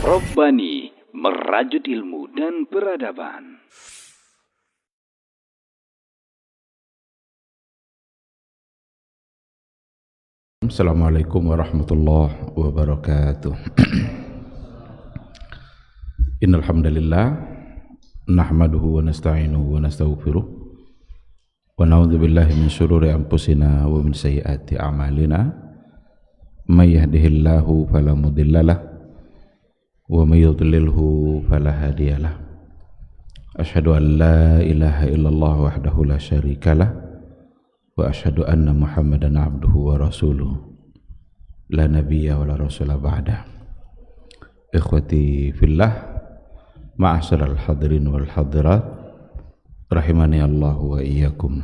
Robbani, merajut ilmu dan peradaban. Assalamualaikum warahmatullahi wabarakatuh. Innal hamdalillah nahmaduhu wa nasta'inuhu wa nastaghfiruh wa na'udzu billahi min shururi anfusina wa min sayyiati a'malina. May yahdihillahu fala mudhillalah wa may yudlilhu fala hadiyalah. Asyhadu an la ilaha illallah wahdahu la syarikalah wa asyhadu anna Muhammadan abduhu wa rasuluh la nabiyya wa la rasula ba'da. Ikhwati fillah, ma'asyiral hadirin wal hadirat, rahimani Allah wa iyyakum.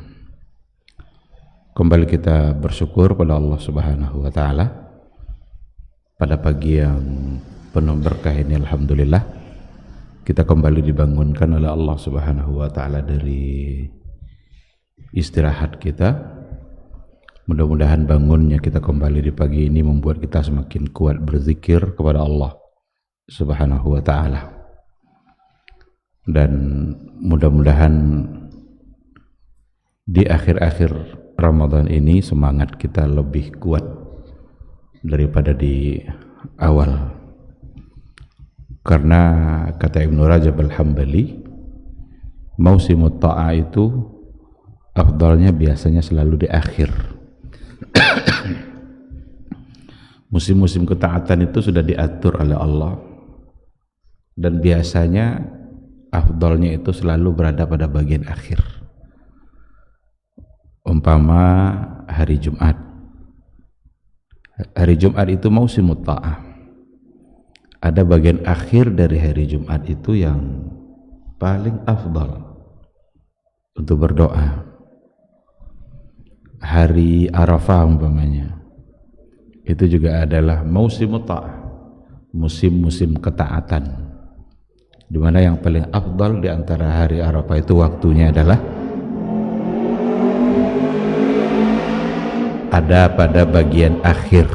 Kembali kita bersyukur pada Allah Subhanahu wa taala pada pagi yang penuh berkah ini. Alhamdulillah kita kembali dibangunkan oleh Allah Subhanahu wa taala dari istirahat kita. Mudah-mudahan bangunnya kita kembali di pagi ini membuat kita semakin kuat berzikir kepada Allah Subhanahu wa taala. Dan mudah-mudahan di akhir-akhir Ramadan ini semangat kita lebih kuat daripada di awal. Karena kata Ibnu Rajab Al-Hambali, mausimut ta'ah itu afdalnya biasanya selalu di akhir. Musim-musim ketaatan itu sudah diatur oleh Allah, dan biasanya afdalnya itu selalu berada pada bagian akhir. Umpama hari Jumat. Hari Jumat itu mausimut ta'ah. Ada bagian akhir dari hari Jumat itu yang paling afdal untuk berdoa. Hari Arafah umpamanya, itu juga adalah mausimut ta'ah, musim-musim ketaatan, di mana yang paling afdal di antara hari Arafah itu waktunya adalah ada pada bagian akhir.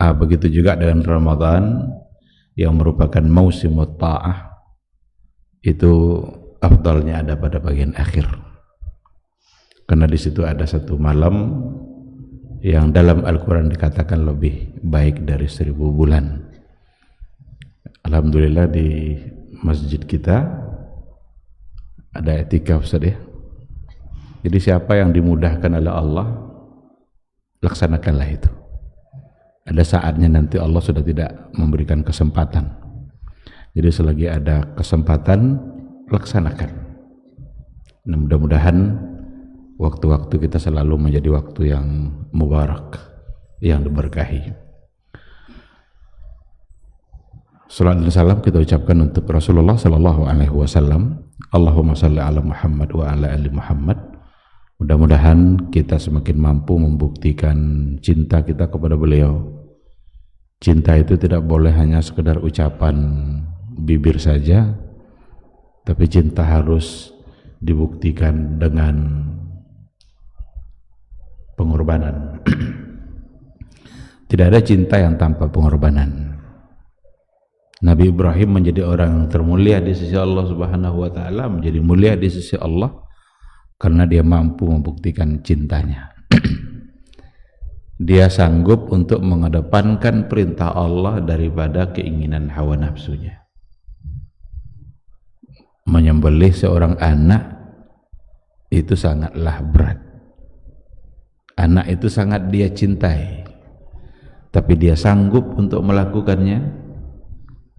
Begitu juga dengan Ramadan yang merupakan mausimut ta'ah, itu afdalnya ada pada bagian akhir. Karena di situ ada satu malam yang dalam Al-Quran dikatakan lebih baik dari 1000 bulan. Alhamdulillah di masjid kita ada i'tikaf, Ustaz ya. Jadi siapa yang dimudahkan oleh Allah, laksanakanlah itu. Ada saatnya nanti Allah sudah tidak memberikan kesempatan. Jadi selagi ada kesempatan, laksanakan. Nah, mudah-mudahan waktu-waktu kita selalu menjadi waktu yang mubarak, yang diberkahi. Salawat dan salam kita ucapkan untuk Rasulullah sallallahu alaihi wasallam. Allahumma shalli ala Muhammad wa ala ali Muhammad. Mudah-mudahan kita semakin mampu membuktikan cinta kita kepada beliau. Cinta itu tidak boleh hanya sekedar ucapan bibir saja, tapi cinta harus dibuktikan dengan pengorbanan. Tidak ada cinta yang tanpa pengorbanan. Nabi Ibrahim menjadi orang yang termulia di sisi Allah Subhanahu wa taala, menjadi mulia di sisi Allah karena dia mampu membuktikan cintanya. Dia sanggup untuk mengedepankan perintah Allah daripada keinginan hawa nafsunya. Menyembelih seorang anak itu sangatlah berat. Anak itu sangat dia cintai, tapi dia sanggup untuk melakukannya,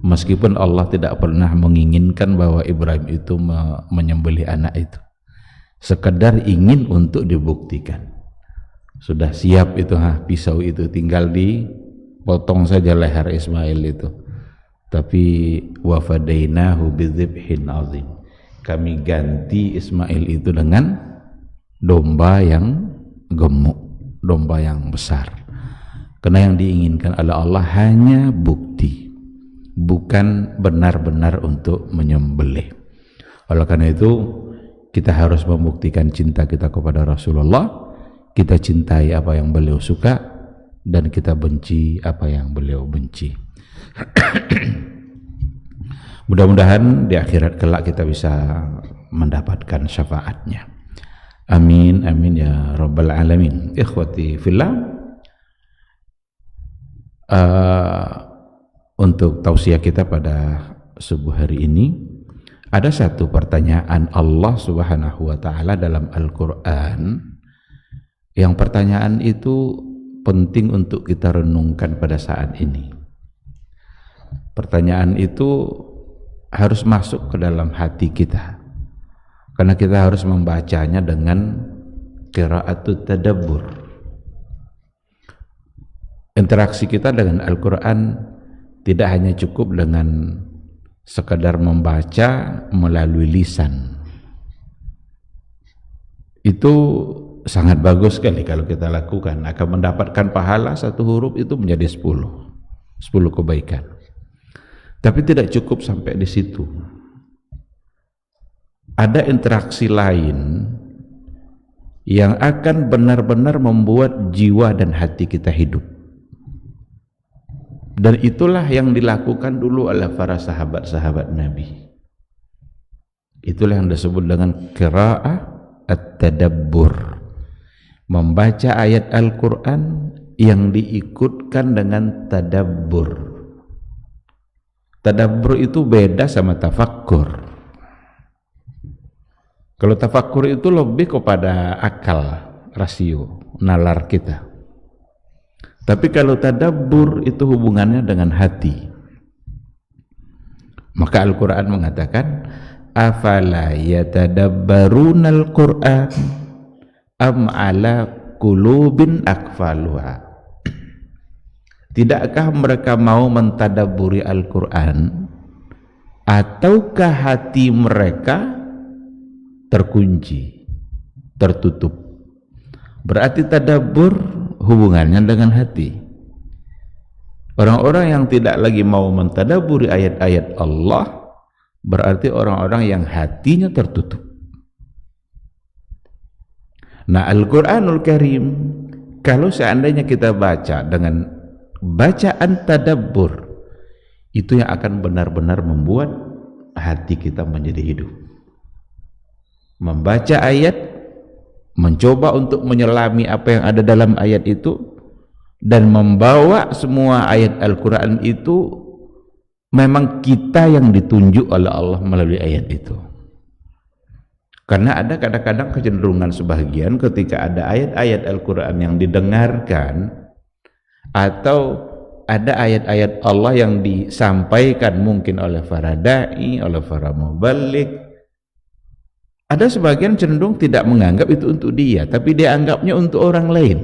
meskipun Allah tidak pernah menginginkan bahwa Ibrahim itu menyembelih anak itu. Sekedar ingin untuk dibuktikan. Sudah siap itu pisau itu, tinggal dipotong saja leher Ismail itu. Tapi wa fadainahu bidzibhin azim. Kami ganti Ismail itu dengan domba yang gemuk, domba yang besar. Karena yang diinginkan oleh Allah hanya bukti, bukan benar-benar untuk menyembelih. Oleh karena itu kita harus membuktikan cinta kita kepada Rasulullah. Kita cintai apa yang beliau suka, dan kita benci apa yang beliau benci. Mudah-mudahan di akhirat kelak kita bisa mendapatkan syafaatnya. Amin amin ya rabbal alamin. Ikhwati fillah, untuk tausiah kita pada subuh hari ini, ada satu pertanyaan Allah Subhanahu wa taala dalam Al-Qur'an, yang pertanyaan itu penting untuk kita renungkan pada saat ini. Pertanyaan itu harus masuk ke dalam hati kita, karena kita harus membacanya dengan qiraatut tadabbur. Interaksi kita dengan Al-Quran tidak hanya cukup dengan sekadar membaca melalui lisan. Itu sangat bagus sekali kalau kita lakukan, akan mendapatkan pahala satu huruf itu menjadi 10 kebaikan. Tapi tidak cukup sampai di situ. Ada interaksi lain yang akan benar-benar membuat jiwa dan hati kita hidup. Dan itulah yang dilakukan dulu oleh para sahabat-sahabat Nabi. Itulah yang disebut dengan qiraah at-tadabbur. Membaca ayat Al-Quran yang diikutkan dengan tadabbur. Tadabbur itu beda sama tafakkur. Kalau tafakkur itu lebih kepada akal, rasio, nalar kita. Tapi kalau tadabbur itu hubungannya dengan hati. Maka Al-Quran mengatakan, afala yatadabbarunal Qur'an am ala qulubin akfaluha. Tidakkah mereka mau mentadabburi Al-Quran, ataukah hati mereka terkunci, tertutup? Berarti tadabbur hubungannya dengan hati. Orang-orang yang tidak lagi mau mentadabburi ayat-ayat Allah berarti orang-orang yang hatinya tertutup. Nah, Al-Quranul Karim kalau seandainya kita baca dengan bacaan tadabbur, itu yang akan benar-benar membuat hati kita menjadi hidup. Membaca ayat, mencoba untuk menyelami apa yang ada dalam ayat itu, dan membawa semua ayat Al-Quran itu memang kita yang ditunjuk oleh Allah melalui ayat itu. Karena ada kadang-kadang kecenderungan sebagian ketika ada ayat-ayat Al-Quran yang didengarkan, atau ada ayat-ayat Allah yang disampaikan mungkin oleh para da'i, oleh para muballigh, ada sebagian cenderung tidak menganggap itu untuk dia, tapi dia anggapnya untuk orang lain.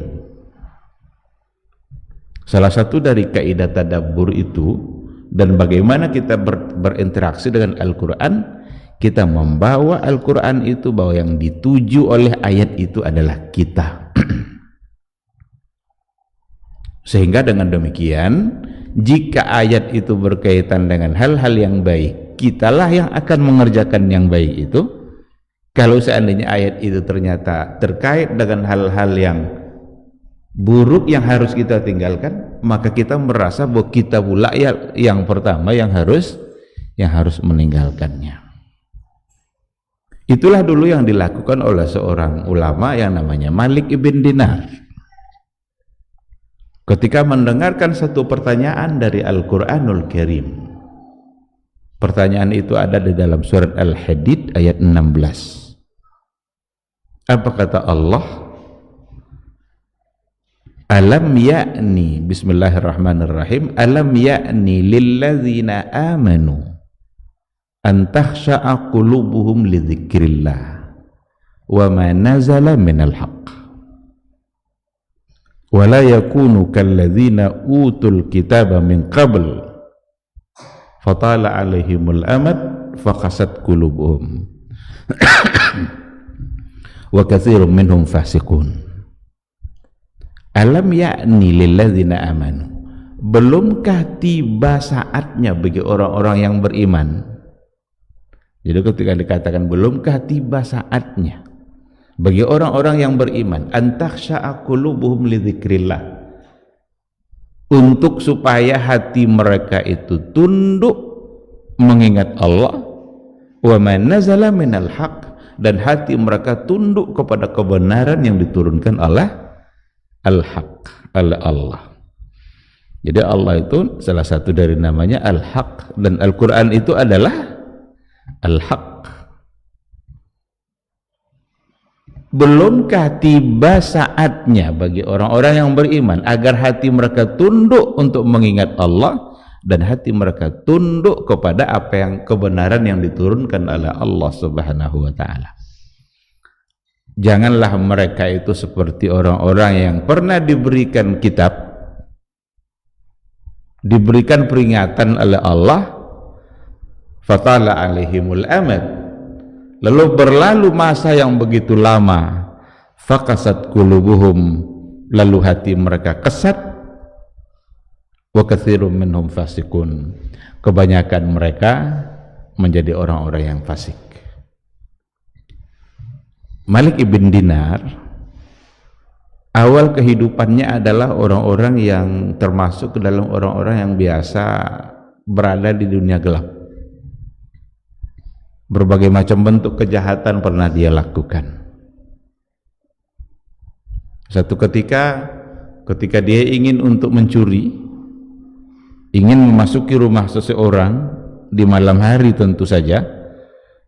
Salah satu dari kaidah tadabbur itu, dan bagaimana kita berinteraksi dengan Al-Quran, kita membawa Al-Quran itu bahwa yang dituju oleh ayat itu adalah kita. Sehingga dengan demikian, jika ayat itu berkaitan dengan hal-hal yang baik, kitalah yang akan mengerjakan yang baik itu. Kalau seandainya ayat itu ternyata terkait dengan hal-hal yang buruk yang harus kita tinggalkan, maka kita merasa bahwa kita pula yang pertama yang harus meninggalkannya. Itulah dulu yang dilakukan oleh seorang ulama yang namanya Malik ibn Dinar. Ketika mendengarkan satu pertanyaan dari Al-Quranul Karim, pertanyaan itu ada di dalam surat Al-Hadid ayat 16. Apa kata Allah? Alam ya'ni, bismillahirrahmanirrahim, alam ya'ni lilladzina amanu an takhsha'a qulubuhum li dzikrillah wa ma nazala minal haqq wa la yakunu kalladzina utul kitaba min qabl fatala alaihimul amad faqasat qulubuhum wa katsirun minhum fasiqun. Alam ya'ni lilladzina amanu, belumkah tiba saatnya bagi orang-orang yang beriman? Jadi ketika dikatakan belumkah tiba saatnya bagi orang-orang yang beriman, an takhsha'a qulubuhum li dzikrillah, untuk supaya hati mereka itu tunduk mengingat Allah, wa man nazala minal haq, dan hati mereka tunduk kepada kebenaran yang diturunkan oleh al-haq, oleh Allah. Jadi Allah itu salah satu dari namanya al-haq, dan Al-Quran itu adalah al-haq. Belumkah tiba saatnya bagi orang-orang yang beriman agar hati mereka tunduk untuk mengingat Allah dan hati mereka tunduk kepada apa yang kebenaran yang diturunkan oleh Allah Subhanahu wa taala. Janganlah mereka itu seperti orang-orang yang pernah diberikan kitab, diberikan peringatan oleh Allah, fatala alaihimul amad, lalu berlalu masa yang begitu lama, fakasat qulubuhum, lalu hati mereka kesat, wa katsirum minhum fasikun, kebanyakan mereka menjadi orang-orang yang fasik. Malik ibn Dinar awal kehidupannya adalah orang-orang yang termasuk ke dalam orang-orang yang biasa berada di dunia gelap. Berbagai macam bentuk kejahatan pernah dia lakukan. Satu ketika dia ingin untuk mencuri, ingin memasuki rumah seseorang di malam hari tentu saja,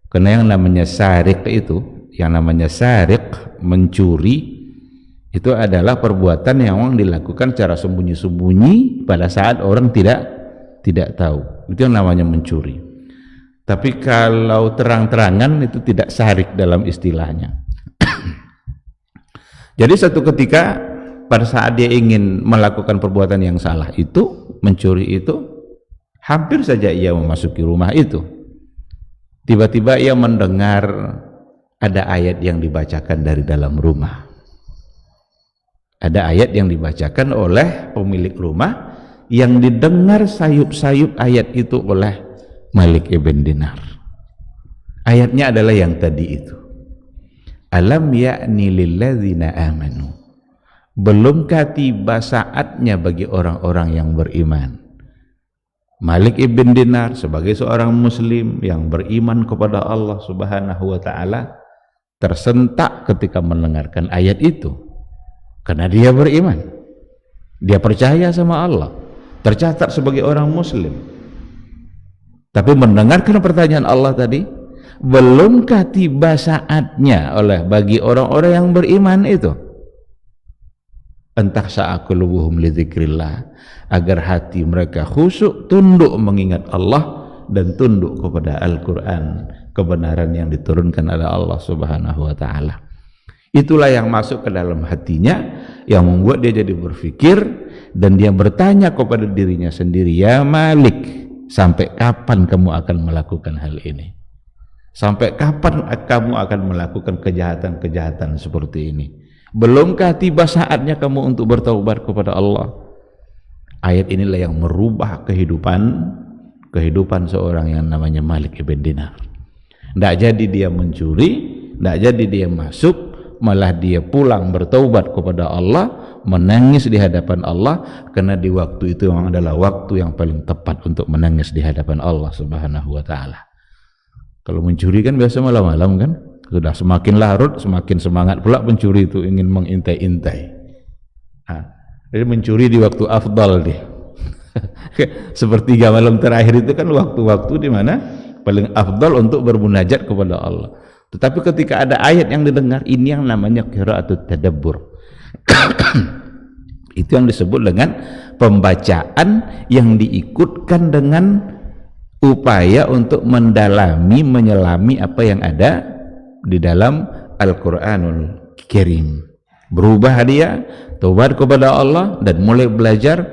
karena yang namanya sariq itu, yang namanya sariq, mencuri, itu adalah perbuatan yang memang dilakukan secara sembunyi-sembunyi pada saat orang tidak tahu. Itu yang namanya mencuri. Tapi kalau terang-terangan itu tidak syarik dalam istilahnya. Jadi satu ketika pada saat dia ingin melakukan perbuatan yang salah itu, mencuri itu, hampir saja ia memasuki rumah itu. Tiba-tiba ia mendengar ada ayat yang dibacakan dari dalam rumah. Ada ayat yang dibacakan oleh pemilik rumah, yang didengar sayup-sayup ayat itu oleh Malik ibn Dinar. Ayatnya adalah yang tadi itu. Alam ya'ni lilladzina amanu, belumkah tiba saatnya bagi orang-orang yang beriman. Malik ibn Dinar sebagai seorang muslim yang beriman kepada Allah Subhanahu wa taala tersentak ketika mendengarkan ayat itu, karena dia beriman, dia percaya sama Allah, tercatat sebagai orang muslim. Tapi mendengarkan pertanyaan Allah tadi, belumkah tiba saatnya oleh bagi orang-orang yang beriman itu, entah sa'aqulubuhum lidzikrillah, agar hati mereka khusyuk, tunduk mengingat Allah dan tunduk kepada Al-Quran, kebenaran yang diturunkan oleh Allah Subhanahu wa ta'ala. Itulah yang masuk ke dalam hatinya, yang membuat dia jadi berpikir, dan dia bertanya kepada dirinya sendiri, ya Malik, sampai kapan kamu akan melakukan hal ini? Sampai kapan kamu akan melakukan kejahatan-kejahatan seperti ini? Belumkah tiba saatnya kamu untuk bertaubat kepada Allah? Ayat inilah yang merubah kehidupan seorang yang namanya Malik ibn Dinar. Tidak jadi dia mencuri, tidak jadi dia masuk, malah dia pulang bertaubat kepada Allah, menangis di hadapan Allah, karena di waktu itu memang adalah waktu yang paling tepat untuk menangis di hadapan Allah Subhanahu wa ta'ala. Kalau mencuri kan biasa malam-malam kan, sudah semakin larut semakin semangat pula pencuri itu ingin mengintai-intai. Jadi mencuri di waktu afdal dia. Sepertiga malam terakhir itu kan waktu-waktu di mana paling afdal untuk bermunajat kepada Allah. Tetapi ketika ada ayat yang didengar, ini yang namanya qiraatut tadabbur. Itu yang disebut dengan pembacaan yang diikutkan dengan upaya untuk mendalami, menyelami apa yang ada di dalam Al-Quranul Karim. Berubah dia, taubat kepada Allah, dan mulai belajar.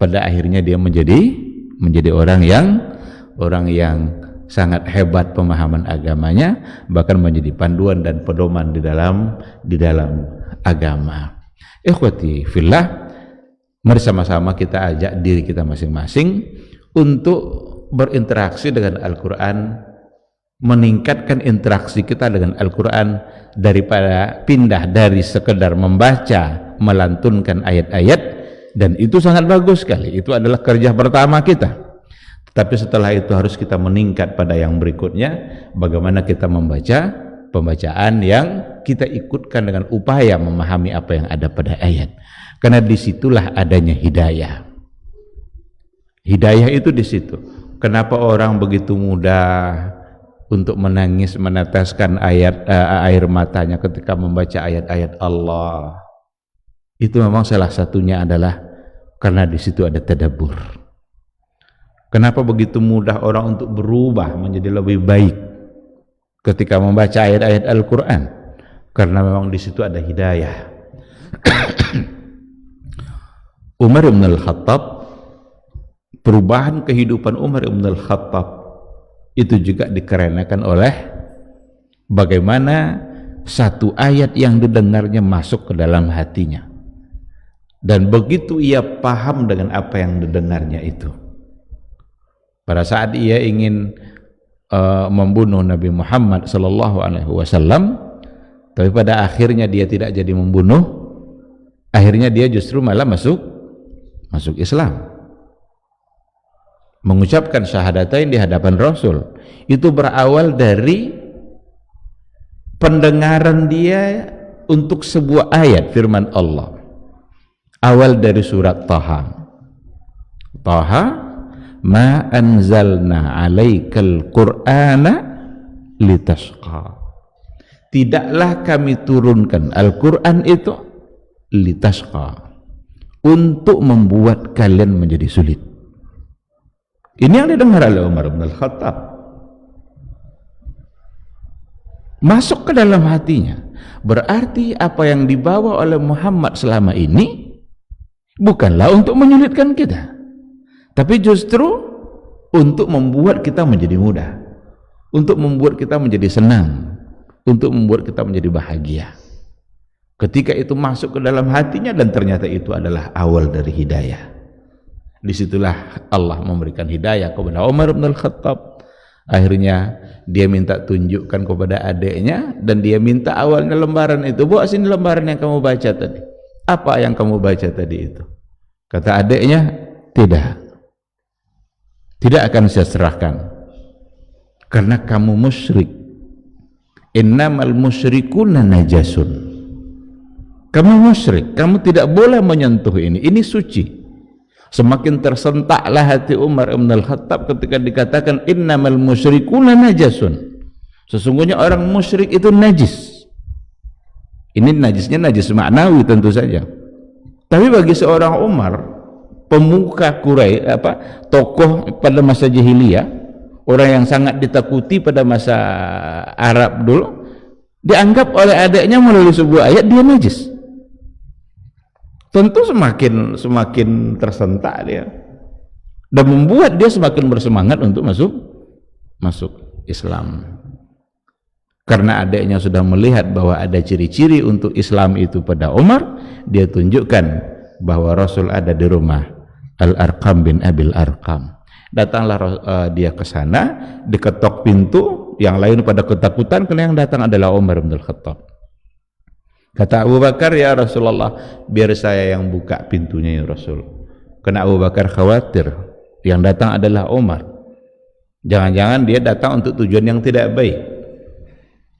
Pada akhirnya dia menjadi orang yang sangat hebat pemahaman agamanya, bahkan menjadi panduan dan pedoman di dalam agama. Ikhwati fillah, mari sama-sama kita ajak diri kita masing-masing untuk berinteraksi dengan Al-Quran, meningkatkan interaksi kita dengan Al-Quran, daripada pindah dari sekedar membaca, melantunkan ayat-ayat, dan itu sangat bagus sekali. Itu adalah kerja pertama kita. Tapi setelah itu harus kita meningkat pada yang berikutnya, bagaimana kita membaca pembacaan yang kita ikutkan dengan upaya memahami apa yang ada pada ayat. Karena disitulah adanya hidayah. Hidayah itu di situ. Kenapa orang begitu mudah untuk menangis, meneteskan air matanya ketika membaca ayat-ayat Allah? Itu memang salah satunya adalah karena di situ ada tadabbur. Kenapa begitu mudah orang untuk berubah menjadi lebih baik ketika membaca ayat-ayat Al-Quran? Karena memang di situ ada hidayah. Umar bin Al-Khattab, perubahan kehidupan Umar bin Al-Khattab itu juga dikarenakan oleh bagaimana satu ayat yang didengarnya masuk ke dalam hatinya, dan begitu ia paham dengan apa yang didengarnya itu. Pada saat ia ingin membunuh Nabi Muhammad SAW, tapi pada akhirnya dia tidak jadi membunuh, akhirnya dia justru malah masuk Islam, mengucapkan syahadatain di hadapan Rasul. Itu berawal dari pendengaran dia untuk sebuah ayat firman Allah, awal dari surat Taha. Ma anzalna alaikal qur'ana litashqa. Tidaklah kami turunkan Al-Quran itu litashqa, untuk membuat kalian menjadi sulit. Ini yang didengar oleh Umar bin Al-Khattab, masuk ke dalam hatinya. Berarti apa yang dibawa oleh Muhammad selama ini bukanlah untuk menyulitkan kita, tapi justru untuk membuat kita menjadi mudah, untuk membuat kita menjadi senang, untuk membuat kita menjadi bahagia. Ketika itu masuk ke dalam hatinya, dan ternyata itu adalah awal dari hidayah. Disitulah Allah memberikan hidayah kepada Umar bin Al-Khattab. Akhirnya dia minta tunjukkan kepada adiknya, dan dia minta awalnya lembaran itu, bawa sini lembaran yang kamu baca tadi. Apa yang kamu baca tadi itu? Kata adiknya, tidak akan saya serahkan, karena kamu musyrik. Innamal musyrikuna najasun. Kamu musyrik, kamu tidak boleh menyentuh ini suci. Semakin tersentaklah hati Umar bin Al-Khattab ketika dikatakan innamal musyrikuna najasun. Sesungguhnya orang musyrik itu najis. Ini najisnya najis maknawi tentu saja. Tapi bagi seorang Umar, pemuka Quraisy, tokoh pada masa jahiliyah, orang yang sangat ditakuti pada masa Arab dulu, dianggap oleh adiknya melalui sebuah ayat dia najis. Tentu semakin tersentak dia, dan membuat dia semakin bersemangat untuk masuk Islam. Karena adiknya sudah melihat bahwa ada ciri-ciri untuk Islam itu pada Umar, dia tunjukkan bahwa Rasul ada di rumah Al-Arqam bin Abil Arqam. Datanglah dia ke sana, diketok pintu, yang lain pada ketakutan karena yang datang adalah Umar bin Al-Khattab. Kata Abu Bakar, ya Rasulullah, biar saya yang buka pintunya ya Rasul. Karena Abu Bakar khawatir yang datang adalah Umar, jangan-jangan dia datang untuk tujuan yang tidak baik.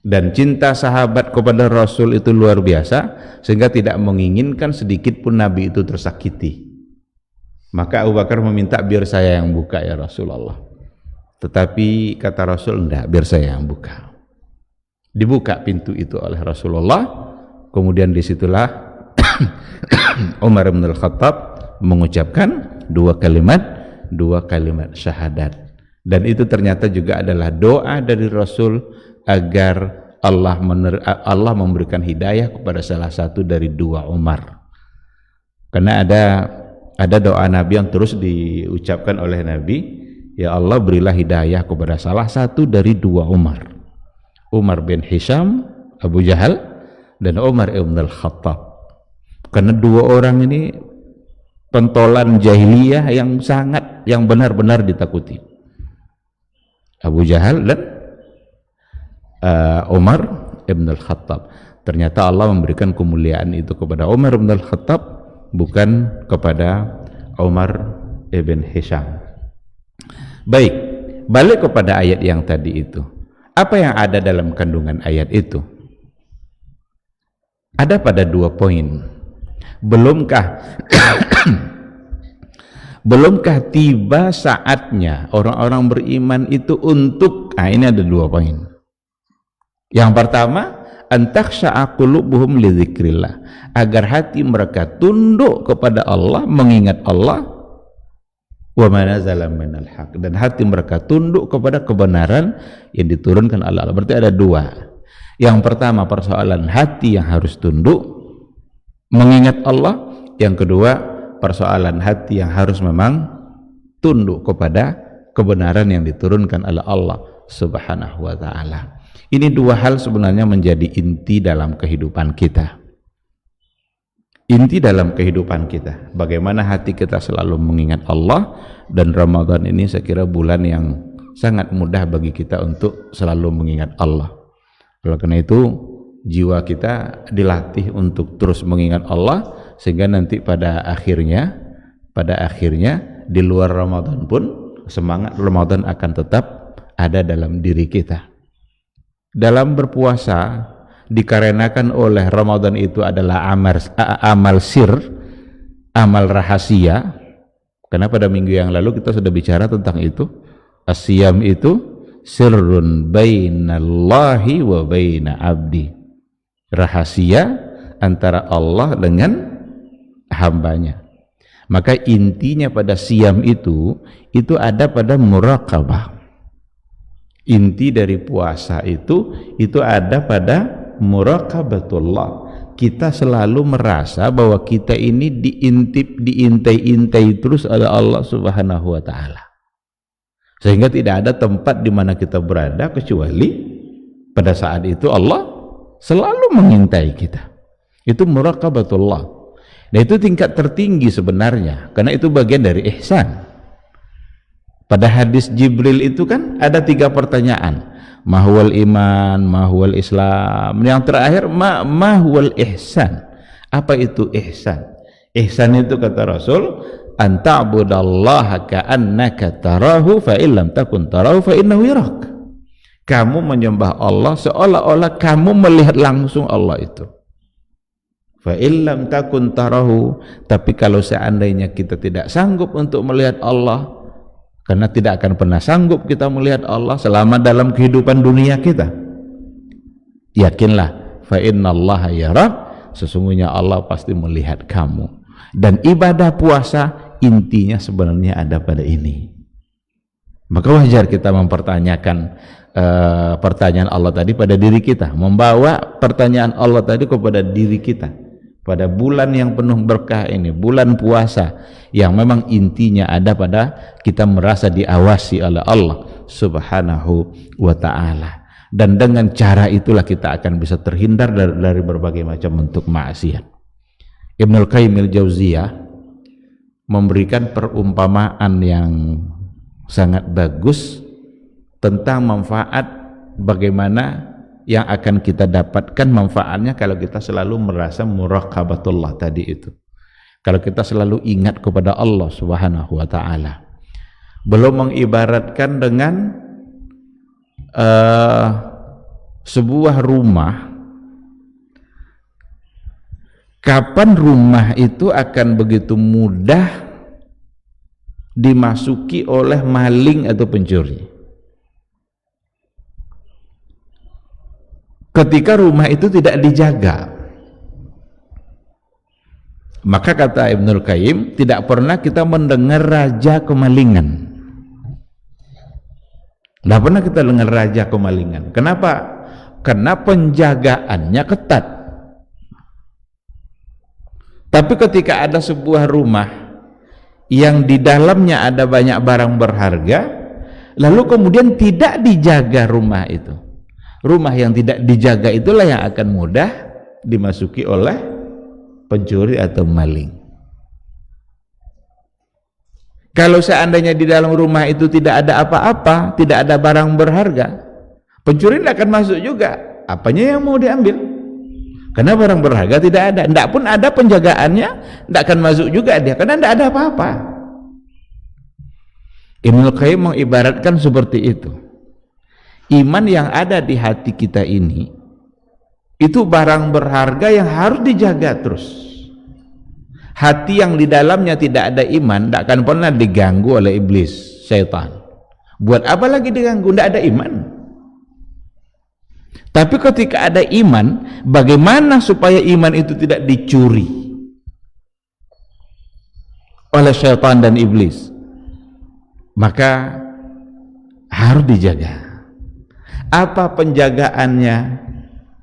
Dan cinta sahabat kepada Rasul itu luar biasa, sehingga tidak menginginkan sedikit pun Nabi itu tersakiti. Maka Abu Bakar meminta, biar saya yang buka ya Rasulullah. Tetapi kata Rasul, enggak, biar saya yang buka. Dibuka pintu itu oleh Rasulullah. Kemudian disitulah Umar bin Al-Khattab mengucapkan dua kalimat syahadat. Dan itu ternyata juga adalah doa dari Rasul agar Allah memberikan hidayah kepada salah satu dari dua Umar. Karena ada doa Nabi yang terus diucapkan oleh Nabi, ya Allah berilah hidayah kepada salah satu dari dua Umar, Umar bin Hisham Abu Jahal dan Umar ibn Al-Khattab. Karena dua orang ini pentolan jahiliyah yang benar-benar ditakuti, Abu Jahal dan Umar ibn Al-Khattab. Ternyata Allah memberikan kemuliaan itu kepada Umar ibn Al-Khattab bukan kepada Umar ibn Hisham. Baik, balik kepada ayat yang tadi itu. Apa yang ada dalam kandungan ayat itu? Ada pada 2 poin. Belumkah tiba saatnya orang-orang beriman itu untuk, ini ada 2 poin. Yang pertama, antakhsha'a qulubuhum li dzikrillah, agar hati mereka tunduk kepada Allah, mengingat Allah, wa ma nazala minal haq, dan hati mereka tunduk kepada kebenaran yang diturunkan oleh Allah. Berarti ada 2. Yang pertama, persoalan hati yang harus tunduk mengingat Allah. Yang kedua, persoalan hati yang harus memang tunduk kepada kebenaran yang diturunkan oleh Allah Subhanahu wa ta'ala. Ini 2 hal sebenarnya menjadi inti dalam kehidupan kita. Inti dalam kehidupan kita, bagaimana hati kita selalu mengingat Allah. Dan Ramadan ini saya kira bulan yang sangat mudah bagi kita untuk selalu mengingat Allah. Oleh karena itu jiwa kita dilatih untuk terus mengingat Allah, sehingga nanti pada akhirnya di luar Ramadan pun semangat Ramadan akan tetap ada dalam diri kita. Dalam berpuasa, dikarenakan oleh Ramadan itu adalah amal sir, amal rahasia, karena pada minggu yang lalu kita sudah bicara tentang itu. As-siyam itu sirrun bainallahi wa baina abdi, rahasia antara Allah dengan hambanya. Maka intinya pada siyam itu ada pada muraqabah. Inti dari puasa itu ada pada muraqabatullah. Kita selalu merasa bahwa kita ini diintai-intai terus oleh Allah Subhanahu wa ta'ala, sehingga tidak ada tempat di mana kita berada kecuali pada saat itu Allah selalu mengintai kita. Itu muraqabatullah. Nah, itu tingkat tertinggi sebenarnya, karena itu bagian dari ihsan. Pada hadis Jibril itu kan ada 3 pertanyaan. Mahwal iman, mahwal Islam. Yang terakhir mahwal ihsan. Apa itu ihsan? Ihsan itu kata Rasul, anta'budallaha ka'annaka tarahu fa illam takun tarahu fa innahu yarak. Kamu menyembah Allah seolah-olah kamu melihat langsung Allah itu. Fa illam takun tarahu, tapi kalau seandainya kita tidak sanggup untuk melihat Allah, karena tidak akan pernah sanggup kita melihat Allah selama dalam kehidupan dunia kita, yakinlah fa innallaha yarak, sesungguhnya Allah pasti melihat kamu. Dan ibadah puasa intinya sebenarnya ada pada ini. Maka wajar kita mempertanyakan pertanyaan Allah tadi pada diri kita, membawa pertanyaan Allah tadi kepada diri kita pada bulan yang penuh berkah ini, bulan puasa, yang memang intinya ada pada kita merasa diawasi oleh Allah Subhanahu wa ta'ala. Dan dengan cara itulah kita akan bisa terhindar dari berbagai macam bentuk maksiat. Ibnul Qayyim al-Jauziyah memberikan perumpamaan yang sangat bagus tentang manfaat, bagaimana yang akan kita dapatkan manfaatnya kalau kita selalu merasa muraqabatullah tadi itu. Kalau kita selalu ingat kepada Allah Subhanahu wa ta'ala. Belum mengibaratkan dengan sebuah rumah. Kapan rumah itu akan begitu mudah dimasuki oleh maling atau pencuri? Ketika rumah itu tidak dijaga. Maka kata Ibnul Qayyim, tidak pernah kita mendengar raja kemalingan. Tidak pernah kita dengar raja kemalingan. Kenapa? Karena penjagaannya ketat. Tapi ketika ada sebuah rumah yang di dalamnya ada banyak barang berharga, lalu kemudian tidak dijaga rumah itu, rumah yang tidak dijaga itulah yang akan mudah dimasuki oleh pencuri atau maling. Kalau seandainya di dalam rumah itu tidak ada apa-apa, tidak ada barang berharga, pencuri tidak akan masuk juga. Apanya yang mau diambil? Karena barang berharga tidak ada, tidak pun ada penjagaannya, tidak akan masuk juga dia, karena tidak ada apa-apa. Ibnul Qayyim mengibaratkan seperti itu. Iman yang ada di hati kita ini, itu barang berharga yang harus dijaga terus. Hati yang di dalamnya tidak ada iman, tidak akan pernah diganggu oleh iblis, syaitan. Buat apa lagi diganggu? Tidak ada iman. Tapi ketika ada iman, bagaimana supaya iman itu tidak dicuri oleh syaitan dan iblis? Maka harus dijaga. Apa penjagaannya?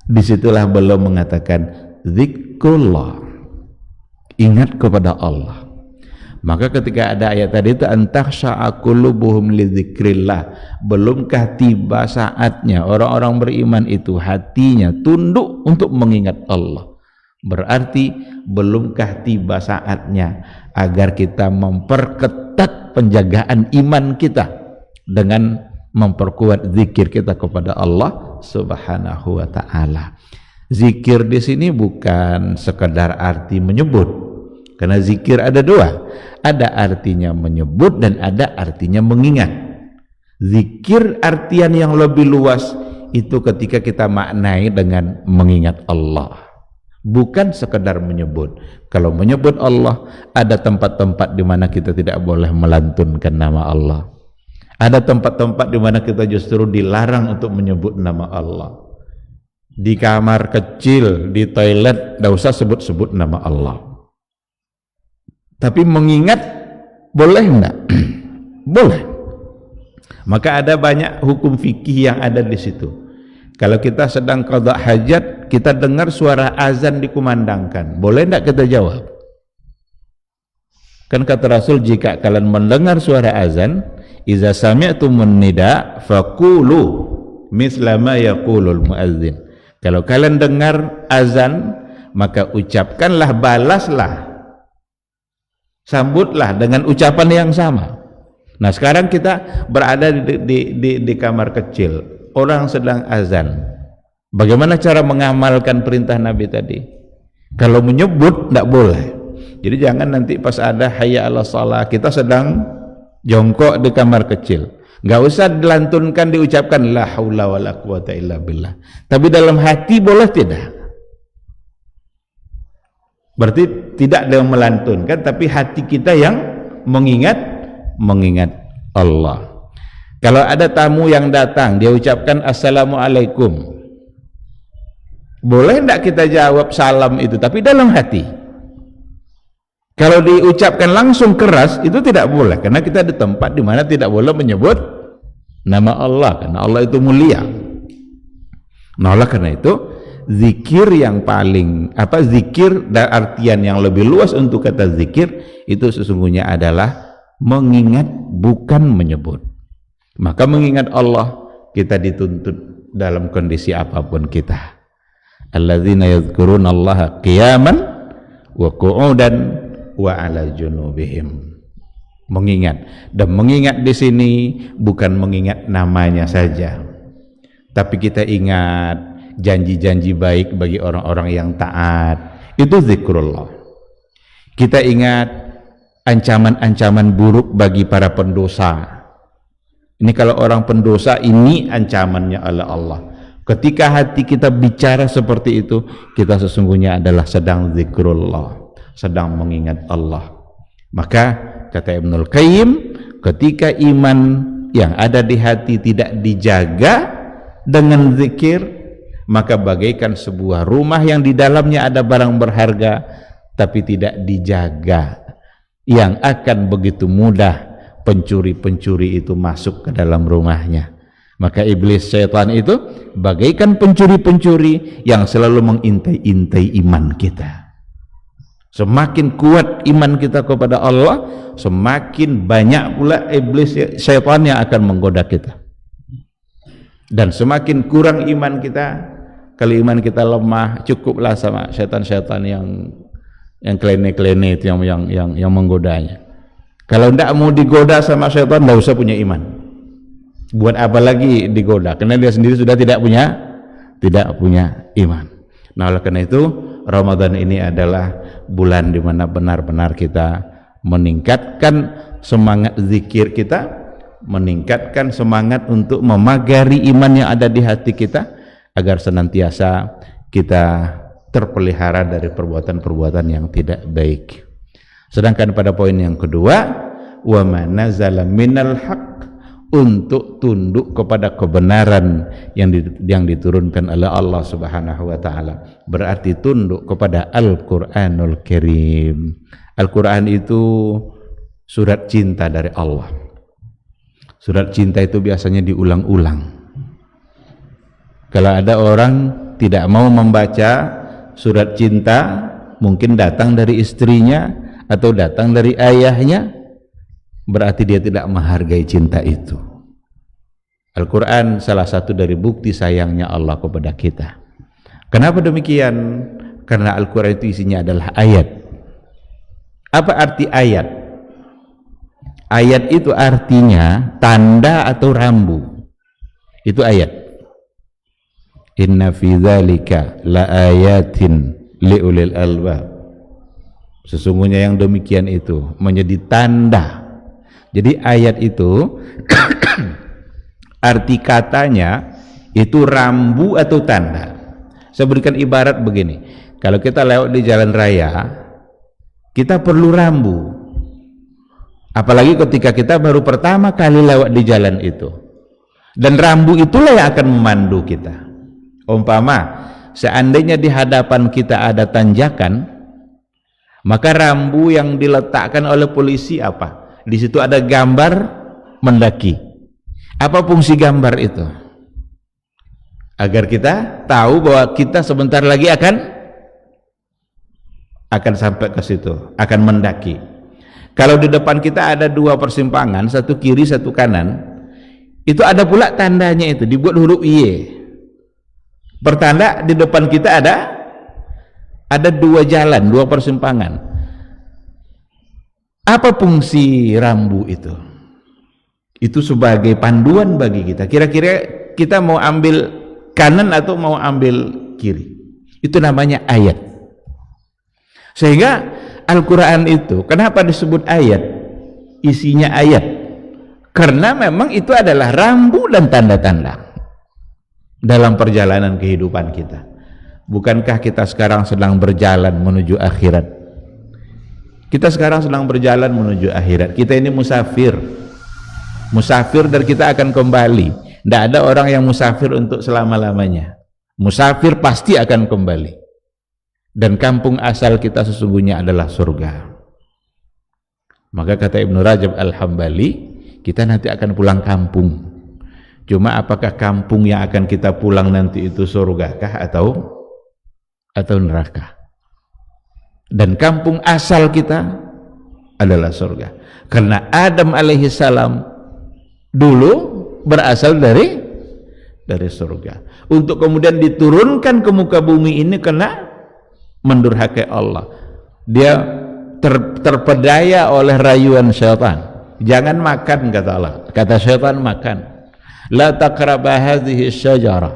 Disitulah beliau mengatakan zikrullah, ingat kepada Allah. Maka ketika ada ayat tadi itu antakhsha'a qulubuhum li dzikrillah, belumkah tiba saatnya orang-orang beriman itu hatinya tunduk untuk mengingat Allah? Berarti belumkah tiba saatnya agar kita memperketat penjagaan iman kita dengan memperkuat zikir kita kepada Allah Subhanahu wa taala. Zikir di sini bukan sekedar arti menyebut, karena zikir ada dua, ada artinya menyebut dan ada artinya mengingat. Zikir artian yang lebih luas itu ketika kita maknai dengan mengingat Allah, bukan sekedar menyebut. Kalau menyebut Allah, ada tempat-tempat di mana kita tidak boleh melantunkan nama Allah. Ada tempat-tempat di mana kita justru dilarang untuk menyebut nama Allah. Di kamar kecil, di toilet, tidak usah sebut-sebut nama Allah. Tapi mengingat boleh enggak? Boleh. Maka ada banyak hukum fikih yang ada di situ. Kalau kita sedang qada hajat, kita dengar suara azan dikumandangkan, boleh enggak kita jawab? Kan kata Rasul, jika kalian mendengar suara azan, iza sami'tumun nida faqulu misla ma yaqulul muadzin. Kalau kalian dengar azan, maka ucapkanlah, balaslah, sambutlah dengan ucapan yang sama. Nah, sekarang kita berada di kamar kecil, orang sedang azan. Bagaimana cara mengamalkan perintah Nabi tadi? Kalau menyebut tidak boleh. Jadi jangan nanti pas ada hayya 'alas shalah, kita sedang jongkok di kamar kecil, nggak usah dilantunkan, diucapkan la haula wala quwata illa billah, tapi dalam hati boleh tidak? Berarti tidak ada yang melantunkan, tapi hati kita yang mengingat Allah. Kalau ada tamu yang datang, dia ucapkan assalamualaikum, boleh tidak kita jawab salam itu, tapi dalam hati? Kalau diucapkan langsung keras, itu tidak boleh, karena kita di tempat di mana tidak boleh menyebut nama Allah, karena Allah itu mulia. Nah, oleh karena itu zikir yang paling zikir dan artian yang lebih luas untuk kata zikir itu sesungguhnya adalah mengingat, bukan menyebut. Maka mengingat Allah, kita dituntut dalam kondisi apapun kita. Alladzina yadhkurunallaha qiyaman wa qu'udan wa ala junubihim. Mengingat, dan mengingat di sini bukan mengingat namanya saja, tapi kita ingat janji-janji baik bagi orang-orang yang taat, itu zikrullah. Kita ingat ancaman-ancaman buruk bagi para pendosa. Ini kalau orang pendosa, ini ancamannya oleh Allah. Ketika hati kita bicara seperti itu, kita sesungguhnya adalah sedang zikrullah, sedang mengingat Allah. Maka kata Ibnul Qayyim, ketika iman yang ada di hati tidak dijaga dengan zikir, maka bagaikan sebuah rumah yang di dalamnya ada barang berharga tapi tidak dijaga, yang akan begitu mudah pencuri-pencuri itu masuk ke dalam rumahnya. Maka iblis, syaitan itu bagaikan pencuri-pencuri yang selalu mengintai-intai iman kita. Semakin kuat iman kita kepada Allah, semakin banyak pula iblis, syaitan yang akan menggoda kita. Dan semakin kurang iman kita, kalau iman kita lemah, cukuplah sama syaitan-syaitan yang klenik-klenik, yang menggodanya. Kalau tidak mau digoda sama syaitan, tidak usah punya iman. Buat apa lagi digoda? Karena dia sendiri sudah tidak punya iman. Nah, oleh karena itu Ramadan ini adalah bulan di mana benar-benar kita meningkatkan semangat zikir kita, meningkatkan semangat untuk memagari iman yang ada di hati kita agar senantiasa kita terpelihara dari perbuatan-perbuatan yang tidak baik. Sedangkan pada poin yang kedua, wa ma nazala minal haq, untuk tunduk kepada kebenaran yang diturunkan oleh Allah Subhanahu wa taala, berarti tunduk kepada Al-Qur'anul Karim. Al-Qur'an itu surat cinta dari Allah. Surat cinta itu biasanya diulang-ulang. Kalau ada orang tidak mau membaca surat cinta, mungkin datang dari istrinya atau datang dari ayahnya, berarti dia tidak menghargai cinta itu. Al-Quran salah satu dari bukti sayangnya Allah kepada kita. Kenapa demikian? Karena Al-Quran itu isinya adalah ayat. Apa arti ayat? Ayat itu artinya tanda atau rambu. Itu ayat. Inna fi dzalika la ayatin liulil albab. Sesungguhnya yang demikian itu menjadi tanda. Jadi ayat itu arti katanya itu rambu atau tanda. Saya berikan ibarat begini, kalau kita lewat di jalan raya, kita perlu rambu. Apalagi ketika kita baru pertama kali lewat di jalan itu, dan rambu itulah yang akan memandu kita. Umpama seandainya di hadapan kita ada tanjakan, maka rambu yang diletakkan oleh polisi apa? Di situ ada gambar mendaki. Apa fungsi gambar itu? Agar kita tahu bahwa kita sebentar lagi akan sampai ke situ, akan mendaki. Kalau di depan kita ada dua persimpangan, satu kiri satu kanan, itu ada pula tandanya, itu dibuat huruf Y. Pertanda di depan kita ada dua jalan, dua persimpangan. Apa fungsi rambu itu? Itu sebagai panduan bagi kita. Kira-kira kita mau ambil kanan atau mau ambil kiri? Itu namanya ayat. Sehingga Al-Quran itu kenapa disebut ayat? Isinya ayat. Karena memang itu adalah rambu dan tanda-tanda dalam perjalanan kehidupan kita. Bukankah kita sekarang sedang berjalan menuju akhirat? Kita sekarang sedang berjalan menuju akhirat. Kita ini musafir dan kita akan kembali. Tidak ada orang yang musafir untuk selama-lamanya. Musafir pasti akan kembali. Dan kampung asal kita sesungguhnya adalah surga. Maka kata Ibnu Rajab Al-Hambali, kita nanti akan pulang kampung. Cuma apakah kampung yang akan kita pulang nanti itu surgakah atau neraka? Dan kampung asal kita adalah surga. Karena Adam alaihi salam dulu berasal dari surga. Untuk kemudian diturunkan ke muka bumi ini karena mendurhakai Allah. Dia terpedaya oleh rayuan syaitan. Jangan makan, kata Allah. Kata syaitan, makan. La taqraba hadhihi syajarah.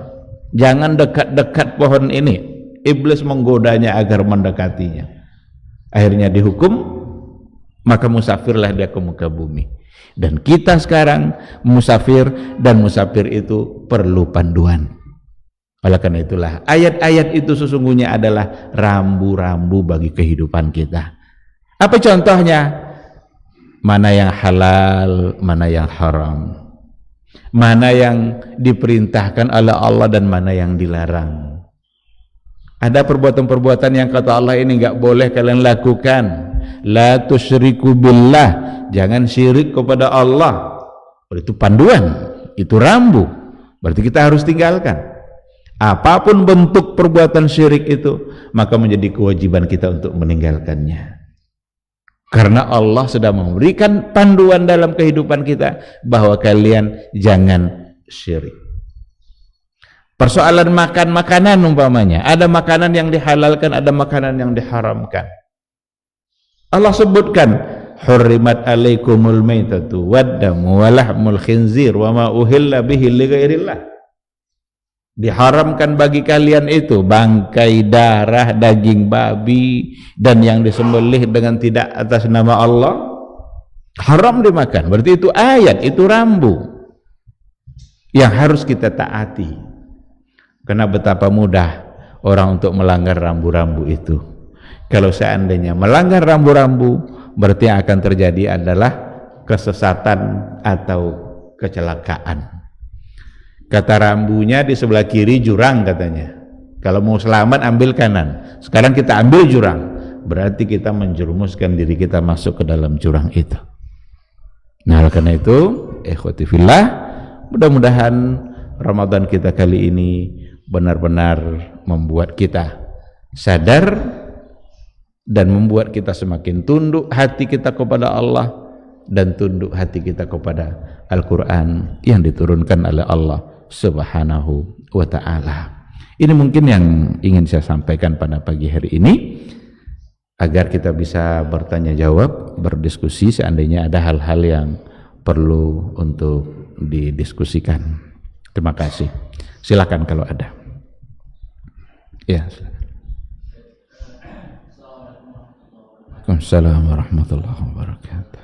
Jangan dekat-dekat pohon ini. Iblis menggodanya agar mendekatinya. Akhirnya dihukum, maka musafirlah dia ke muka bumi. Dan kita sekarang musafir, dan musafir itu perlu panduan. Oleh karena itulah ayat-ayat itu sesungguhnya adalah rambu-rambu bagi kehidupan kita. Apa contohnya? Mana yang halal, mana yang haram, mana yang diperintahkan oleh Allah dan mana yang dilarang. Ada perbuatan-perbuatan yang kata Allah ini enggak boleh kalian lakukan. La tusyriku billah, jangan syirik kepada Allah. Itu panduan, itu rambu. Berarti kita harus tinggalkan. Apapun bentuk perbuatan syirik itu, maka menjadi kewajiban kita untuk meninggalkannya. Karena Allah sudah memberikan panduan dalam kehidupan kita bahwa kalian jangan syirik. Persoalan makan makanan umpamanya, ada makanan yang dihalalkan, ada makanan yang diharamkan. Allah sebutkan, hurrimat alaikumul maitatu waddamu wa lahmul khinzir wa ma uhilla bihi li ghairillah. Diharamkan bagi kalian itu bangkai, darah, daging babi dan yang disembelih dengan tidak atas nama Allah, haram dimakan. Berarti itu ayat, itu rambu yang harus kita taati. Karena betapa mudah orang untuk melanggar rambu-rambu itu. Kalau seandainya melanggar rambu-rambu, berarti yang akan terjadi adalah kesesatan atau kecelakaan. Kata rambunya di sebelah kiri jurang katanya. Kalau mau selamat ambil kanan. Sekarang kita ambil jurang. Berarti kita menjerumuskan diri kita masuk ke dalam jurang itu. Nah, karena itu, ikhwati fillah, mudah-mudahan Ramadan kita kali ini benar-benar membuat kita sadar dan membuat kita semakin tunduk hati kita kepada Allah dan tunduk hati kita kepada Al-Quran yang diturunkan oleh Allah Subhanahu wa ta'ala. Ini mungkin yang ingin saya sampaikan pada pagi hari ini, agar kita bisa bertanya jawab, berdiskusi seandainya ada hal-hal yang perlu untuk didiskusikan. Terima kasih. Silakan kalau ada. Ya, silakan. Waalaikumsalam warahmatullahi wabarakatuh.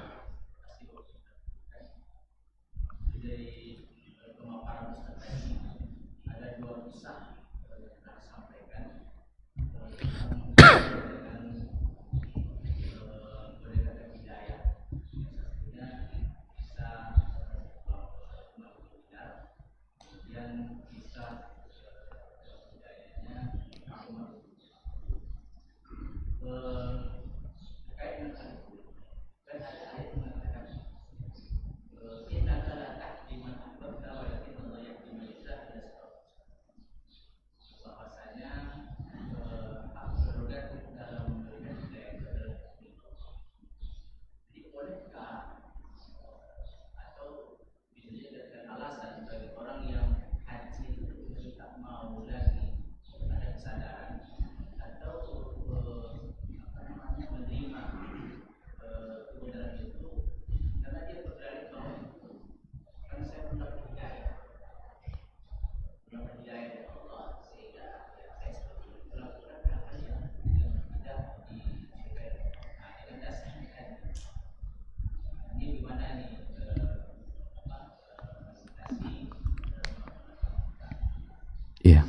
Iya.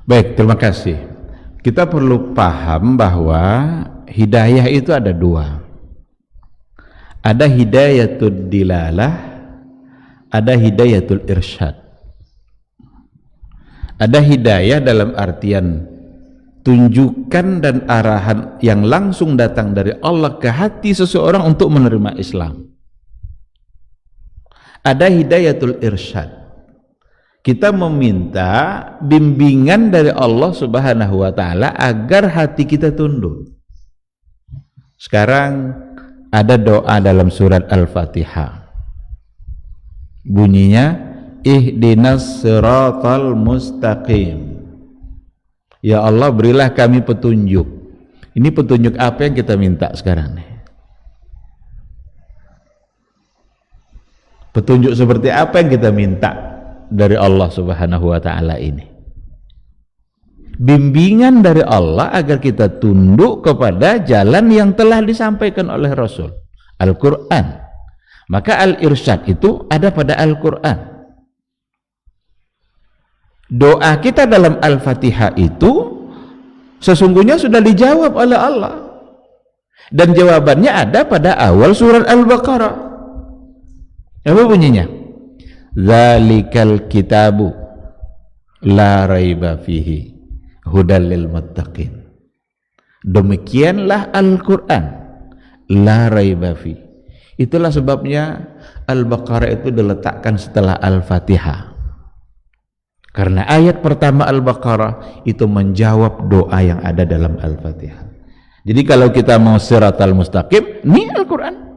Baik, terima kasih. Kita perlu paham bahwa hidayah itu ada dua. Ada hidayatul dilalah, ada hidayatul irsyad. Ada hidayah dalam artian tunjukkan dan arahan yang langsung datang dari Allah ke hati seseorang untuk menerima Islam. Ada hidayatul irsyad. Kita meminta bimbingan dari Allah Subhanahu wa ta'ala agar hati kita tunduk. Sekarang ada doa dalam surat Al-Fatihah. Bunyinya, ihdinas siratal mustaqim. Ya Allah, berilah kami petunjuk. Ini petunjuk apa yang kita minta sekarang nih? Petunjuk seperti apa yang kita minta dari Allah Subhanahu wa ta'ala ini? Bimbingan dari Allah agar kita tunduk kepada jalan yang telah disampaikan oleh Rasul, Al-Quran. Maka al-irsyad itu ada pada Al-Quran. Doa kita dalam Al-Fatihah itu sesungguhnya sudah dijawab oleh Allah, dan jawabannya ada pada awal surat Al-Baqarah. Apa bunyinya? Zalikal kitabu la raiba fihi hudal lil muttaqin. Demikianlah Al-Quran la raiba fihi. Itulah sebabnya Al-Baqarah itu diletakkan setelah Al-Fatihah, karena ayat pertama Al-Baqarah itu menjawab doa yang ada dalam Al-Fatihah. Jadi kalau kita mau siratal mustaqim, ini Al-Quran.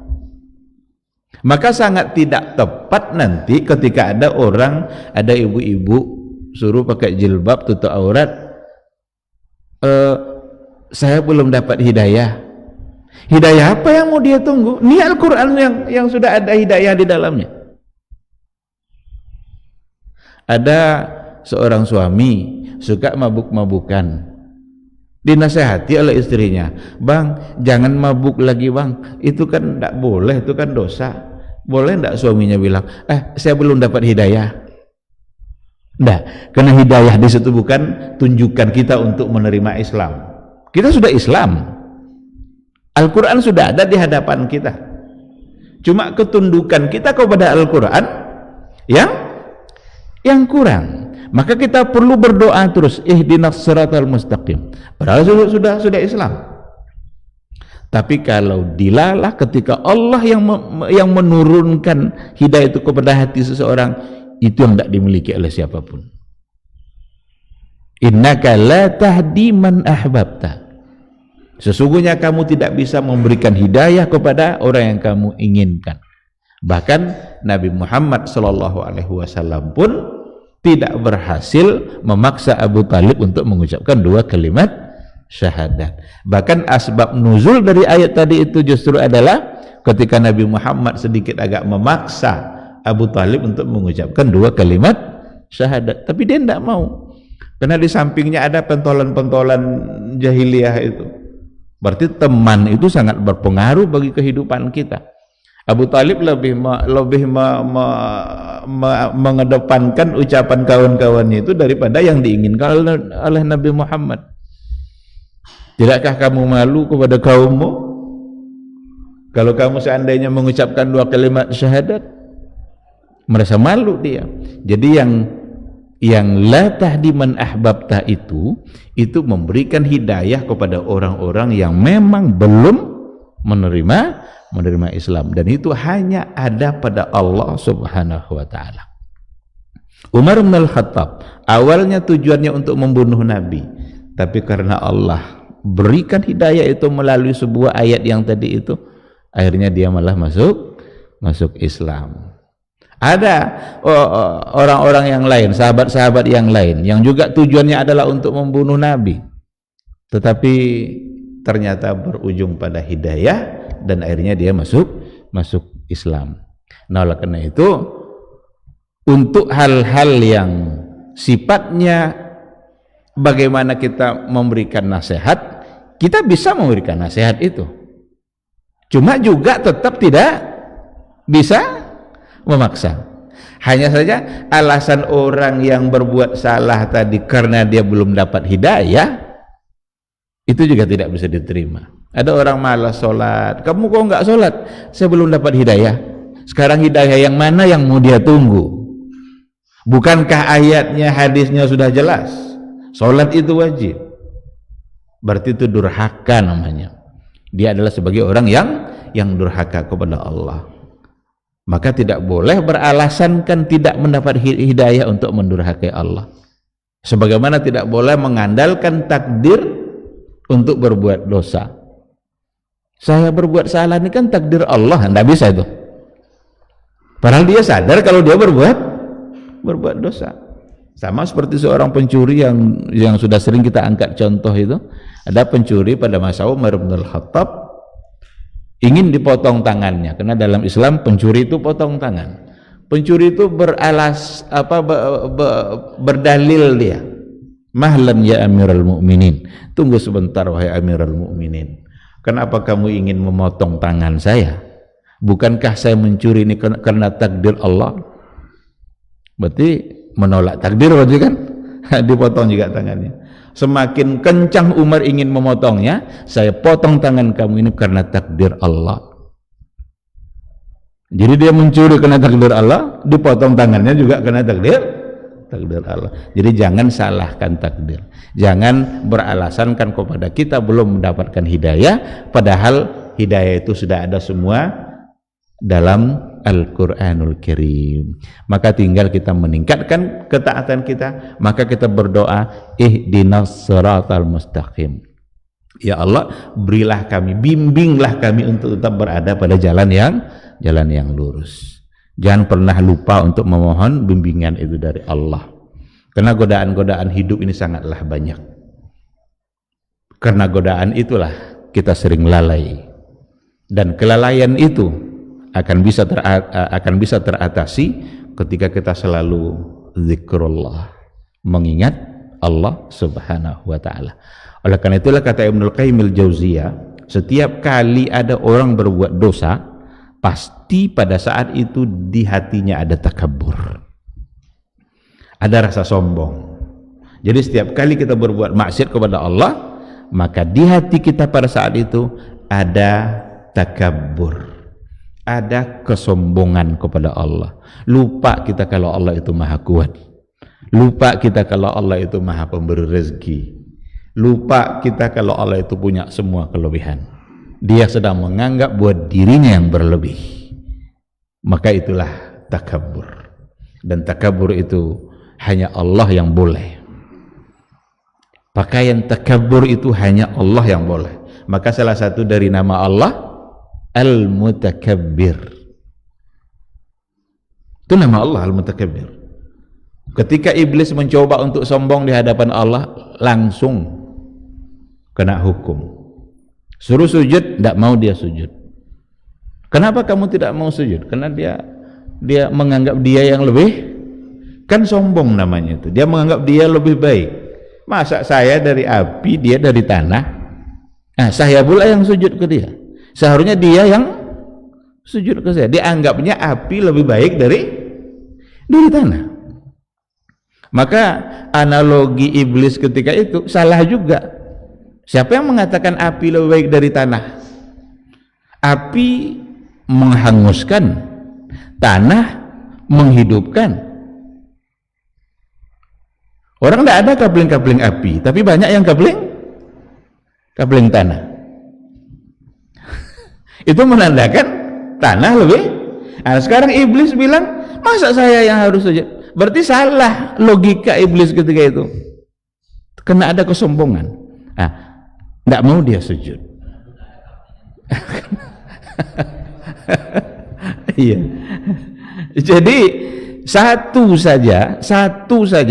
Maka sangat tidak tepat nanti ketika ada orang, ada ibu-ibu suruh pakai jilbab tutup aurat, saya belum dapat hidayah. Hidayah apa yang mau dia tunggu? Ini Al-Quran yang sudah ada hidayah di dalamnya. Ada seorang suami suka mabuk-mabukan, dinasehati oleh istrinya, "Bang, jangan mabuk lagi bang, itu kan tidak boleh, itu kan dosa." Boleh tidak suaminya bilang, saya belum dapat hidayah? Tidak, karena hidayah di situ bukan tunjukkan kita untuk menerima Islam. Kita sudah Islam, Al-Quran sudah ada di hadapan kita, cuma ketundukan kita kepada Al-Quran yang kurang. Maka kita perlu berdoa terus, ihdinas siratal mustaqim, padahal sudah Islam. Tapi kalau dilalah ketika Allah yang menurunkan hidayah itu kepada hati seseorang, itu yang tidak dimiliki oleh siapapun. Innaka la tahdi man ahbabta. Sesungguhnya kamu tidak bisa memberikan hidayah kepada orang yang kamu inginkan. Bahkan Nabi Muhammad SAW pun tidak berhasil memaksa Abu Talib untuk mengucapkan 2 kalimat syahadat. Bahkan asbab nuzul dari ayat tadi itu justru adalah ketika Nabi Muhammad sedikit agak memaksa Abu Talib untuk mengucapkan 2 kalimat syahadat, tapi dia tidak mau, karena di sampingnya ada pentolan-pentolan jahiliyah itu. Berarti teman itu sangat berpengaruh bagi kehidupan kita. Abu Talib lebih mengedepankan ucapan kawan-kawannya itu daripada yang diinginkan oleh Nabi Muhammad. Tidakkah kamu malu kepada kaummu kalau kamu seandainya mengucapkan 2 kalimat syahadat? Merasa malu dia. Jadi yang la tahdi man ahbabta itu memberikan hidayah kepada orang-orang yang memang belum menerima Islam, dan itu hanya ada pada Allah Subhanahu wa taala. Umar bin Al-Khattab awalnya tujuannya untuk membunuh Nabi, tapi karena Allah berikan hidayah itu melalui sebuah ayat yang tadi itu, akhirnya dia malah masuk Islam. Ada orang-orang yang lain, sahabat-sahabat yang lain yang juga tujuannya adalah untuk membunuh Nabi, tetapi ternyata berujung pada hidayah dan akhirnya dia masuk Islam. Nah, oleh karena itu, untuk hal-hal yang sifatnya bagaimana kita memberikan nasihat, kita bisa memberikan nasihat itu, cuma juga tetap tidak bisa memaksa. Hanya saja alasan orang yang berbuat salah tadi karena dia belum dapat hidayah, itu juga tidak bisa diterima. Ada orang malas sholat, kamu kok nggak sholat? Saya belum dapat hidayah. Sekarang hidayah yang mana yang mau dia tunggu? Bukankah ayatnya, hadisnya sudah jelas? Sholat itu wajib. Berarti itu durhaka namanya. Dia adalah sebagai orang yang durhaka kepada Allah. Maka tidak boleh beralasankan tidak mendapat hidayah untuk mendurhakai Allah. Sebagaimana tidak boleh mengandalkan takdir untuk berbuat dosa. Saya berbuat salah ini kan takdir Allah, tidak bisa itu. Padahal dia sadar kalau dia berbuat dosa. Sama seperti seorang pencuri yang sudah sering kita angkat contoh itu. Ada pencuri pada masa Umar bin Al-Khattab, ingin dipotong tangannya, karena dalam Islam pencuri itu potong tangan. Pencuri itu berdalil dia, "Mahlan ya Amirul Mukminin." Tunggu sebentar wahai Amirul Mukminin. Kenapa kamu ingin memotong tangan saya? Bukankah saya mencuri ini karena takdir Allah? Berarti menolak takdir berarti kan? Dipotong juga tangannya. Semakin kencang Umar ingin memotongnya, saya potong tangan kamu ini karena takdir Allah. Jadi dia mencuri karena takdir Allah, dipotong tangannya juga karena takdir Allah. Jadi jangan salahkan takdir, jangan beralasankan kepada kita belum mendapatkan hidayah, padahal hidayah itu sudah ada semua dalam Al-Quranul Karim. Maka tinggal kita meningkatkan ketaatan kita, maka kita berdoa, ihdinas siratal mustaqim. Ya Allah, berilah kami, bimbinglah kami untuk tetap berada pada jalan yang lurus. Jangan pernah lupa untuk memohon bimbingan itu dari Allah, karena godaan-godaan hidup ini sangatlah banyak. Karena godaan itulah kita sering lalai, dan kelalaian itu akan bisa teratasi ketika kita selalu zikrullah, mengingat Allah Subhanahu wa taala. Oleh karena itulah kata Ibnul Qayyim al-Jauziyah, setiap kali ada orang berbuat dosa, pasti pada saat itu di hatinya ada takabbur, ada rasa sombong. Jadi setiap kali kita berbuat maksiat kepada Allah, maka di hati kita pada saat itu ada takabbur, ada kesombongan kepada Allah. Lupa kita kalau Allah itu maha kuat, lupa kita kalau Allah itu maha pemberi rezeki, lupa kita kalau Allah itu punya semua kelebihan. Dia sedang menganggap buat dirinya yang berlebih. Maka itulah takabbur. Dan takabbur itu hanya Allah yang boleh. Pakaian takabbur itu hanya Allah yang boleh. Maka salah satu dari nama Allah Al-Mutakabbir. Itu nama Allah Al-Mutakabbir. Ketika iblis mencoba untuk sombong di hadapan Allah, langsung kena hukum. Suruh sujud, tidak mau dia sujud. Kenapa kamu tidak mau sujud? Karena dia menganggap dia yang lebih, kan sombong namanya itu. Dia menganggap dia lebih baik. Masa saya dari api, dia dari tanah? Nah, saya pula yang sujud ke dia. Seharusnya dia yang sujud ke saya. Dia anggapnya api lebih baik dari tanah. Maka analogi iblis ketika itu salah juga. Siapa yang mengatakan api lebih baik dari tanah? Api menghanguskan, tanah menghidupkan. Orang tidak ada kabling-kabling api, tapi banyak yang kabling tanah. Itu menandakan tanah lebih. Nah, sekarang iblis bilang, masa saya yang harus sujud? Berarti salah logika iblis ketika itu. Kena ada kesombongan. Nah, tidak mau dia sujud. Iya. Jadi satu saja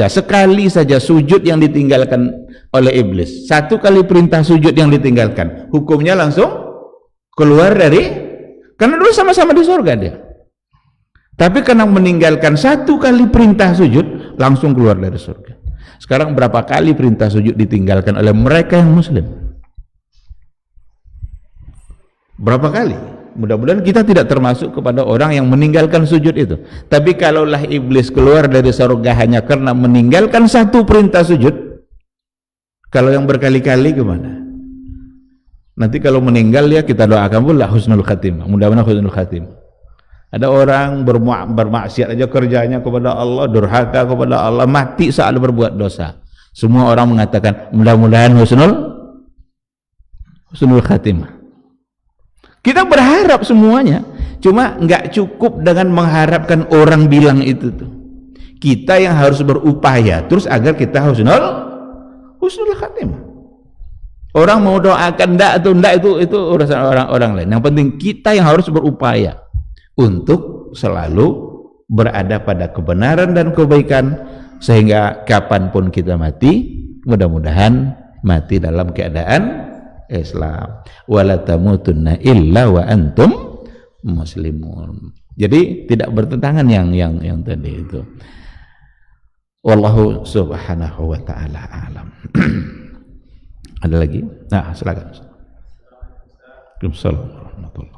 sekali saja sujud yang ditinggalkan oleh iblis, satu kali perintah sujud yang ditinggalkan, hukumnya langsung keluar dari, karena dulu sama-sama di surga dia. Tapi karena meninggalkan satu kali perintah sujud, langsung keluar dari surga. Sekarang berapa kali perintah sujud ditinggalkan oleh mereka yang muslim? Berapa kali? Mudah-mudahan kita tidak termasuk kepada orang yang meninggalkan sujud itu. Tapi kalaulah iblis keluar dari surga hanya karena meninggalkan satu perintah sujud, kalau yang berkali-kali gimana? Nanti kalau meninggal ya kita doakan pula husnul khatimah. Mudah-mudahan husnul khatimah. Ada orang bermaksiat aja kerjanya kepada Allah, durhaka kepada Allah, mati saat berbuat dosa. Semua orang mengatakan mudah-mudahan husnul khatimah. Kita berharap semuanya, cuma nggak cukup dengan mengharapkan orang bilang itu tuh. Kita yang harus berupaya terus agar kita husnul khatimah. Orang mau doakan enggak atau enggak itu urusan orang lain. Yang penting kita yang harus berupaya untuk selalu berada pada kebenaran dan kebaikan, sehingga kapanpun kita mati, mudah-mudahan mati dalam keadaan Islam. Wala tamutunna illa wa antum muslimun. Jadi tidak bertentangan yang tadi itu. Wallahu subhanahu wa ta'ala alam. Ada lagi? Nah, silakan. Waalaikumsalam warahmatullahi.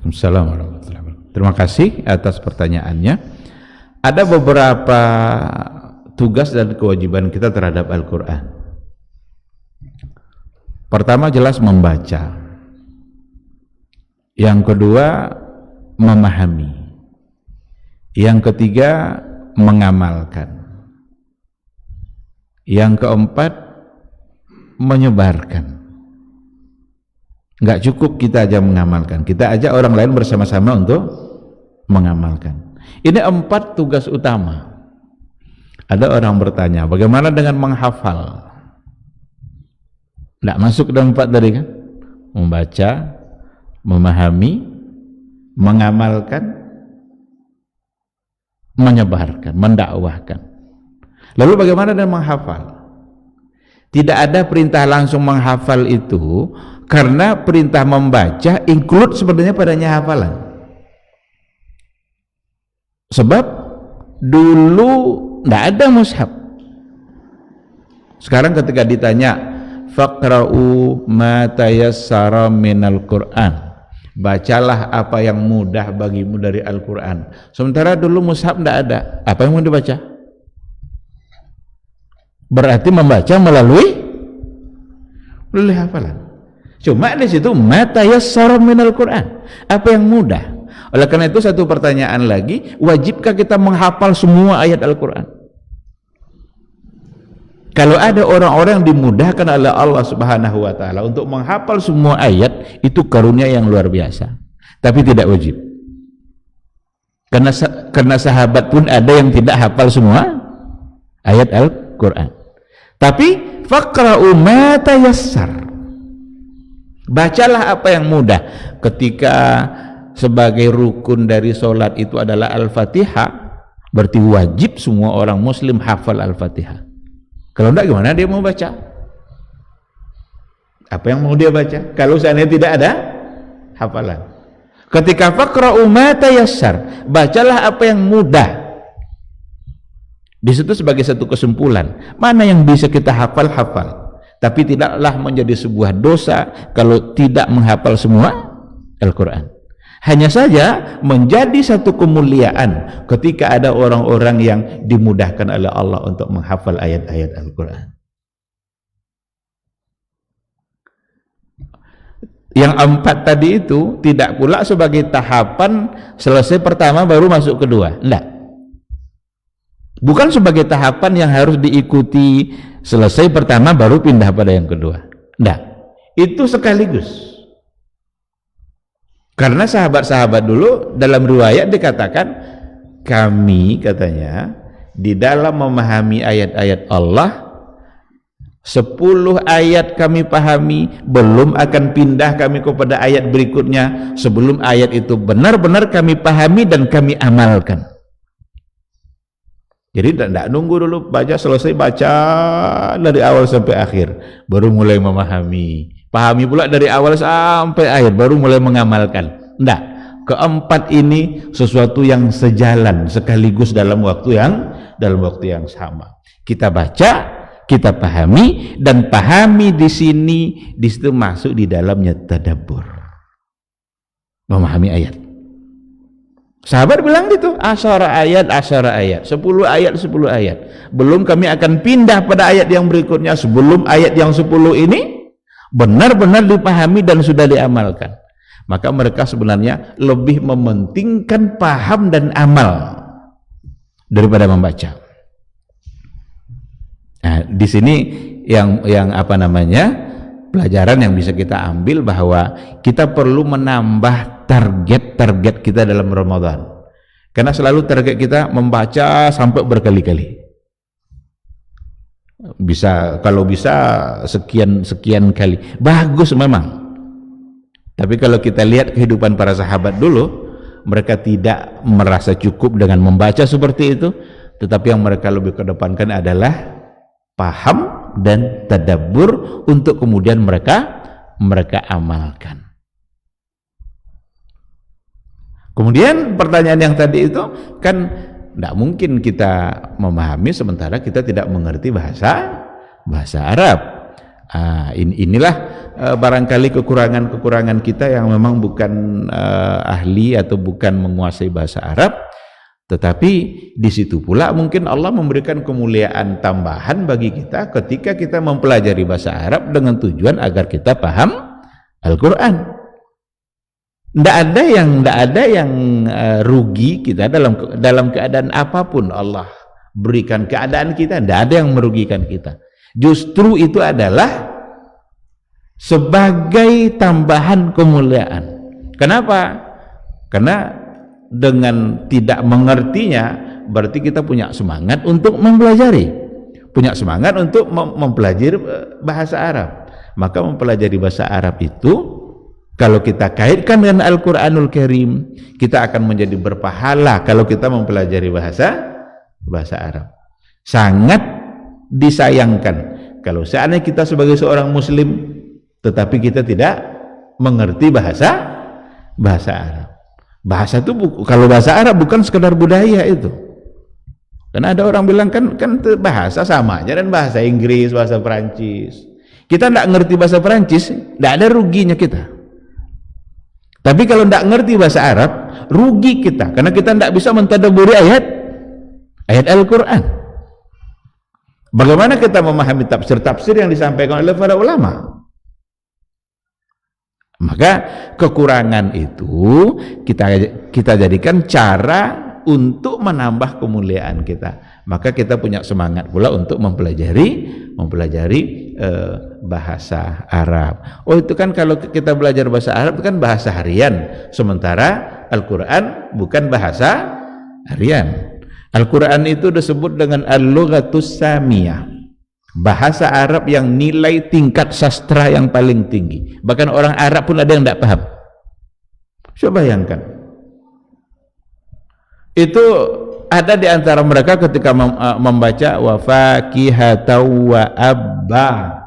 Waalaikumsalam warahmatullahi wabarakatuh. Terima kasih atas pertanyaannya. Ada beberapa tugas dan kewajiban kita terhadap Al-Quran. Pertama jelas membaca. Yang kedua memahami. Yang ketiga mengamalkan. Yang keempat menyebarkan. Enggak cukup kita aja mengamalkan, kita ajak orang lain bersama-sama untuk mengamalkan. Ini 4 tugas utama. Ada orang bertanya, bagaimana dengan menghafal? Enggak masuk dalam 4 tadi kan? Membaca, memahami, mengamalkan, menyebarkan, mendakwahkan. Lalu bagaimana dengan menghafal? Tidak ada perintah langsung menghafal itu, karena perintah membaca include sebenarnya padanya hafalan. Sebab dulu tidak ada mushaf. Sekarang ketika ditanya faqra'u ma tayassara minal Qur'an, bacalah apa yang mudah bagimu dari Al-Quran. Sementara dulu mushaf tidak ada, apa yang mau dibaca? Berarti membaca melalui hafalan. Cuma di situ mata yassara minal Quran, apa yang mudah. Oleh karena itu satu pertanyaan lagi, wajibkah kita menghafal semua ayat Al-Quran? Kalau ada orang-orang yang dimudahkan oleh Allah Subhanahu wa taala untuk menghafal semua ayat, itu karunia yang luar biasa. Tapi tidak wajib. Karena sahabat pun ada yang tidak hafal semua ayat Al-Quran. Tapi faqra'u ma tayassar, bacalah apa yang mudah. Ketika sebagai rukun dari sholat itu adalah Al-Fatihah, berarti wajib semua orang muslim hafal Al-Fatihah. Kalau enggak gimana dia mau baca? Apa yang mau dia baca? Kalau seandainya tidak ada hafalan. Ketika faqra'u ma tayassar, bacalah apa yang mudah. Di situ sebagai satu kesimpulan, mana yang bisa kita hafal. Tapi tidaklah menjadi sebuah dosa kalau tidak menghafal semua Al-Quran. Hanya saja menjadi satu kemuliaan ketika ada orang-orang yang dimudahkan oleh Allah untuk menghafal ayat-ayat Al-Quran. Yang 4 tadi itu tidak pula sebagai tahapan selesai pertama baru masuk kedua. Enggak. Bukan sebagai tahapan yang harus diikuti selesai pertama baru pindah pada yang kedua. Enggak. Itu sekaligus. Karena sahabat-sahabat dulu dalam riwayat dikatakan, kami katanya di dalam memahami ayat-ayat Allah 10 ayat kami pahami, belum akan pindah kami kepada ayat berikutnya sebelum ayat itu benar-benar kami pahami dan kami amalkan. Jadi tidak nunggu dulu baca selesai, baca dari awal sampai akhir baru mulai memahami, pahami pula dari awal sampai akhir baru mulai mengamalkan. Tidak, keempat ini sesuatu yang sejalan sekaligus dalam waktu yang sama. Kita baca, kita pahami, dan pahami di situ masuk di dalamnya tadabbur, memahami ayat. Sahabat bilang gitu, 10 ayat 10 ayat, belum kami akan pindah pada ayat yang berikutnya sebelum ayat yang 10 ini benar-benar dipahami dan sudah diamalkan. Maka mereka sebenarnya lebih mementingkan paham dan amal daripada membaca. Nah, di sini yang pelajaran yang bisa kita ambil bahwa kita perlu menambah target kita dalam Ramadan. Karena selalu target kita membaca sampai berkali-kali. Kalau bisa sekian kali. Bagus memang. Tapi kalau kita lihat kehidupan para sahabat dulu, mereka tidak merasa cukup dengan membaca seperti itu, tetapi yang mereka lebih kedepankan adalah paham dan tadabbur untuk kemudian mereka amalkan. Kemudian pertanyaan yang tadi itu kan tidak mungkin kita memahami sementara kita tidak mengerti bahasa Arab. Inilah barangkali kekurangan-kekurangan kita yang memang bukan ahli atau bukan menguasai bahasa Arab, tetapi di situ pula mungkin Allah memberikan kemuliaan tambahan bagi kita ketika kita mempelajari bahasa Arab dengan tujuan agar kita paham Al-Quran. Tidak ada yang rugi kita dalam keadaan apapun Allah berikan keadaan kita, tidak ada yang merugikan kita. Justru itu adalah sebagai tambahan kemuliaan. Kenapa? Karena dengan tidak mengertinya berarti kita punya semangat untuk mempelajari, punya semangat untuk mempelajari bahasa Arab. Maka mempelajari bahasa Arab itu kalau kita kaitkan dengan Al-Quranul Karim, kita akan menjadi berpahala kalau kita mempelajari bahasa Arab. Sangat disayangkan kalau seandainya kita sebagai seorang muslim tetapi kita tidak mengerti bahasa Arab. Bahasa itu kalau bahasa Arab bukan sekedar budaya itu. Dan ada orang bilang kan bahasa sama aja dan bahasa Inggris, bahasa Perancis. Kita tidak ngerti bahasa Perancis, tidak ada ruginya kita. Tapi kalau tidak ngerti bahasa Arab, rugi kita karena kita tidak bisa mentadabburi ayat Al-Quran. Bagaimana kita memahami tafsir-tafsir yang disampaikan oleh para ulama? Maka kekurangan itu kita jadikan cara untuk menambah kemuliaan kita. Maka kita punya semangat pula untuk mempelajari bahasa Arab. Oh, itu kan kalau kita belajar bahasa Arab itu kan bahasa harian, sementara Al-Quran bukan bahasa harian. Al-Quran itu disebut dengan Al-Lughatus Samiyah, bahasa Arab yang nilai tingkat sastra yang paling tinggi. Bahkan orang Arab pun ada yang tidak paham. Coba bayangkan, itu ada di antara mereka ketika membaca wa fakihata wa abba.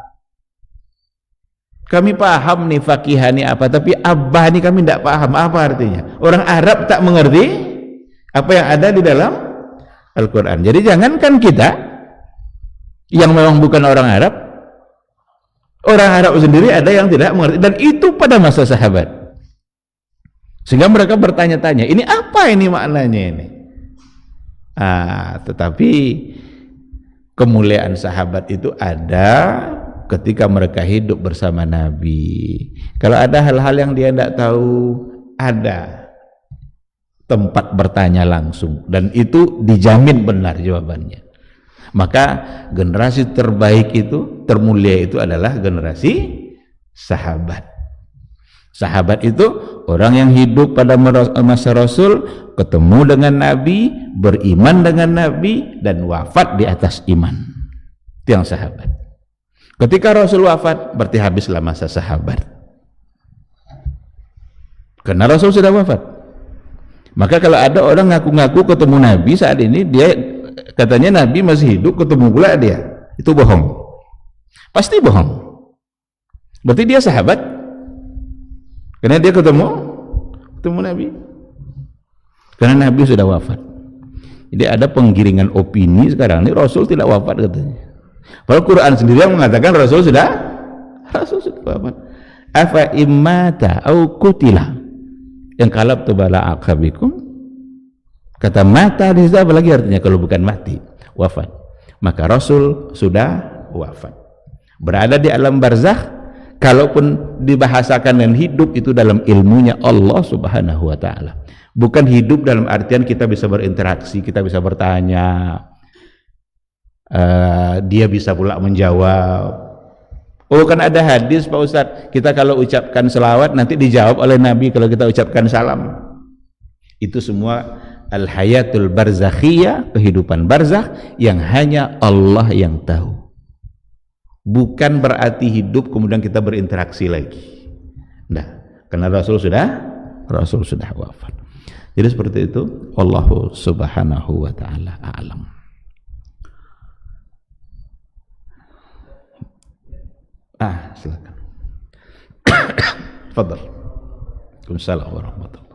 Kami paham nih fakihah ini apa, tapi abba ini kami tidak paham apa artinya. Orang Arab tak mengerti apa yang ada di dalam Al-Quran. Jadi jangankan kita yang memang bukan orang Arab sendiri ada yang tidak mengerti, dan itu pada masa sahabat. Sehingga mereka bertanya-tanya, ini apa ini maknanya ini? Tetapi kemuliaan sahabat itu ada ketika mereka hidup bersama Nabi. Kalau ada hal-hal yang dia tidak tahu, ada tempat bertanya langsung, dan itu dijamin benar jawabannya. Maka generasi terbaik itu, termulia itu adalah generasi sahabat. Sahabat itu orang yang hidup pada masa Rasul, ketemu dengan Nabi, beriman dengan Nabi, dan wafat di atas iman. Itu yang sahabat. Ketika Rasul wafat, berarti habislah masa sahabat, karena Rasul sudah wafat. Maka kalau ada orang ngaku-ngaku ketemu Nabi saat ini, dia katanya Nabi masih hidup, ketemu pula dia, itu bohong, pasti bohong. Berarti dia sahabat karena dia ketemu Nabi, karena Nabi sudah wafat. Jadi ada penggiringan opini sekarang ini Rasul tidak wafat katanya, padahal Quran sendiri yang mengatakan Rasul sudah wafat. Afa immata au kutila yang kalab tubala akabikum. Kata mata di situ apa lagi artinya kalau bukan mati? Wafat. Maka Rasul sudah wafat, berada di alam barzakh. Kalaupun dibahasakan dengan hidup, itu dalam ilmunya Allah Subhanahu wa ta'ala. Bukan hidup dalam artian kita bisa berinteraksi, kita bisa bertanya, dia bisa pula menjawab. Oh, kan ada hadis Pak Ustadz, kita kalau ucapkan selawat nanti dijawab oleh Nabi kalau kita ucapkan salam. Itu semua al-hayatul barzakhiyah, kehidupan barzakh yang hanya Allah yang tahu. Bukan berarti hidup kemudian kita berinteraksi lagi. Nah, karena Rasul sudah wafat. Jadi seperti itu. Allah Subhanahu wa ta'ala a'lam. Silakan. Fadhal. Waalaikumsalam warahmatullahi.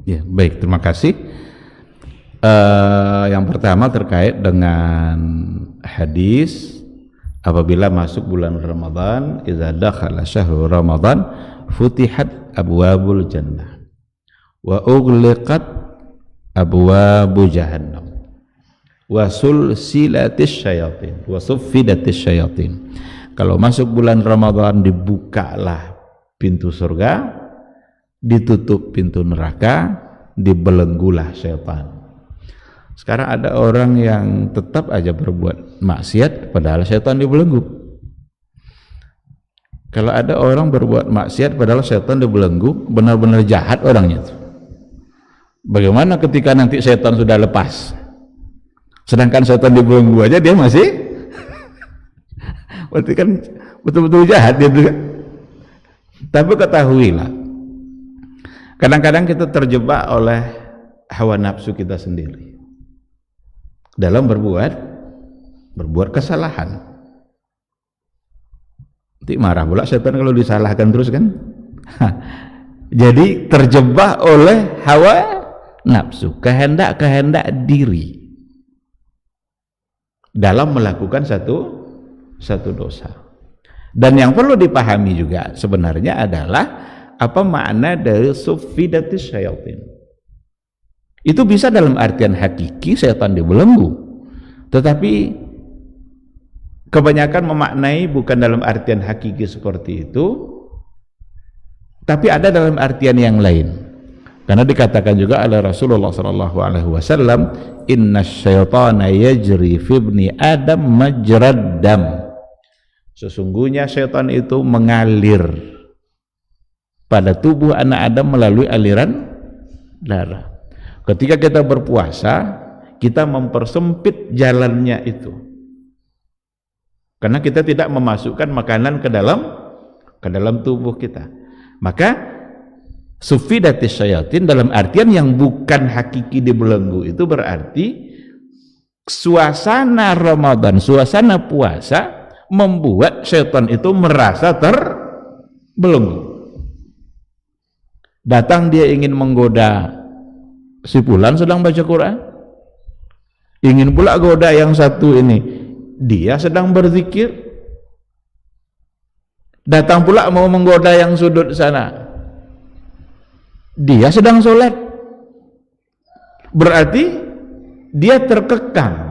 Ya, baik, terima kasih. Yang pertama terkait dengan hadis apabila masuk bulan Ramadan, idza dakhala syahrul Ramadan futihat abwabul jannah wa ughliqat abwabu jahannam wa sulsilatis syayatin wa suffidatis syayatin. Kalau masuk bulan Ramadan dibukalah pintu surga, ditutup pintu neraka, dibelenggulah syaitan. Sekarang ada orang yang tetap aja berbuat maksiat padahal syaitan dibelenggu. Kalau ada orang berbuat maksiat padahal syaitan dibelenggu, benar-benar jahat orangnya itu. Bagaimana ketika nanti syaitan sudah lepas, sedangkan syaitan dibelenggu aja dia masih berarti kan betul-betul jahat dia juga. Tapi ketahuilah, kadang-kadang kita terjebak oleh hawa nafsu kita sendiri dalam berbuat kesalahan. Nanti marah pula setan kalau disalahkan terus kan. Jadi terjebak oleh hawa nafsu, kehendak-kehendak diri dalam melakukan satu dosa. Dan yang perlu dipahami juga sebenarnya adalah apa makna dari suffidatis syayatin. Itu bisa dalam artian hakiki setan dibelenggu, tetapi kebanyakan memaknai bukan dalam artian hakiki seperti itu, tapi ada dalam artian yang lain. Karena dikatakan juga oleh Rasulullah SAW, inna syaitana yajri fi ibni adam majrad dam. Sesungguhnya syaitan itu mengalir pada tubuh anak Adam melalui aliran darah. Ketika kita berpuasa, kita mempersempit jalannya itu, karena kita tidak memasukkan makanan ke dalam tubuh kita. Maka suffidatis syayatin dalam artian yang bukan hakiki dibelenggu itu berarti suasana Ramadan, suasana puasa membuat syaitan itu merasa terbelenggu. Datang dia ingin menggoda si fulan sedang baca Quran, ingin pula goda yang satu ini, dia sedang berzikir. Datang pula mau menggoda yang sudut sana, dia sedang sholat. Berarti dia terkekang.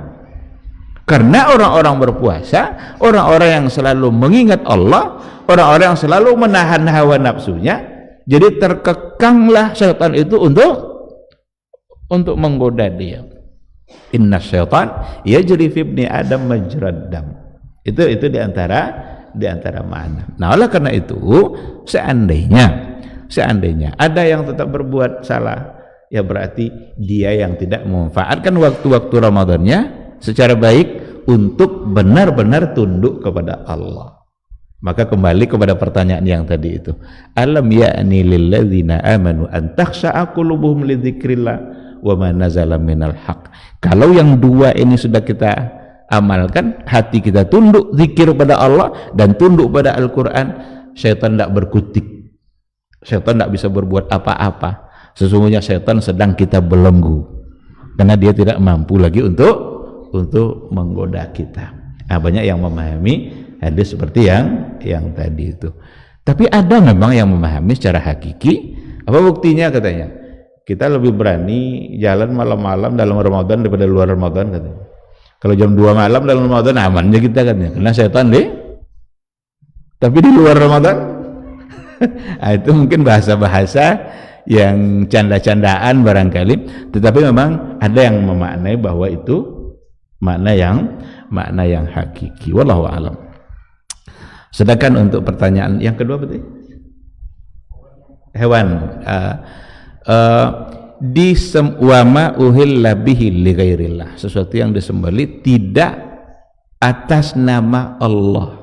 Karena orang-orang berpuasa, orang-orang yang selalu mengingat Allah, orang-orang yang selalu menahan hawa nafsunya, jadi terkekanglah syaitan itu untuk menggoda dia. Inna syaitan yajri fi ibni adam majrad dam. Itu diantara makna. Nah, oleh karena itu seandainya ada yang tetap berbuat salah, ya berarti dia yang tidak memanfaatkan waktu-waktu Ramadannya secara baik untuk benar-benar tunduk kepada Allah. Maka kembali kepada pertanyaan yang tadi itu, alam ya'ni lilladzina amanu an takhsha'a qulubuhum li dzikrillah wa ma nazala minal haq. Kalau yang dua ini sudah kita amalkan, hati kita tunduk zikir pada Allah dan tunduk pada Al-Quran, syaitan tidak berkutik, syaitan tidak bisa berbuat apa-apa. Sesungguhnya syaitan sedang kita belenggu karena dia tidak mampu lagi untuk menggoda kita. Nah, banyak yang memahami hadis seperti yang tadi itu. Tapi ada memang yang memahami secara hakiki. Apa buktinya katanya? Kita lebih berani jalan malam-malam dalam Ramadan daripada luar Ramadan katanya. Kalau jam 2 malam dalam Ramadan amannya kita katanya, karena setan deh. Tapi di luar Ramadan, nah, itu mungkin bahasa-bahasa yang canda-candaan barangkali, tetapi memang ada yang memaknai bahwa itu makna yang hakiki. Wallahu a'lam. Sedangkan untuk pertanyaan yang kedua berarti hewan wama uhilla bihi li ghairillah, sesuatu yang disembelih tidak atas nama Allah.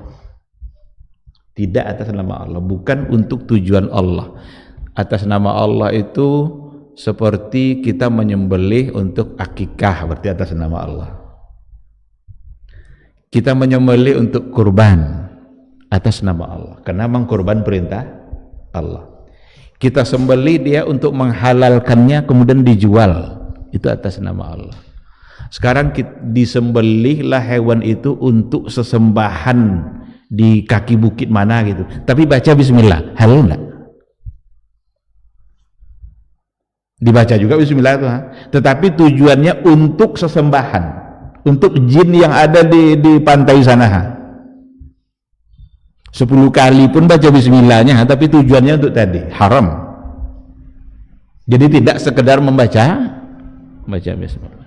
Tidak atas nama Allah, bukan untuk tujuan Allah. Atas nama Allah itu seperti kita menyembelih untuk akikah, berarti atas nama Allah. Kita menyembelih untuk kurban atas nama Allah, karena memang kurban perintah Allah. Kita sembelih dia untuk menghalalkannya kemudian dijual, itu atas nama Allah. Sekarang disembelihlah hewan itu untuk sesembahan di kaki bukit mana gitu, tapi baca bismillah, halal enggak? Dibaca juga bismillah itu, tetapi tujuannya untuk sesembahan, untuk jin yang ada di pantai sana. 10 kali pun baca bismillahnya, tapi tujuannya untuk tadi, haram. Jadi tidak sekedar membaca bismillah,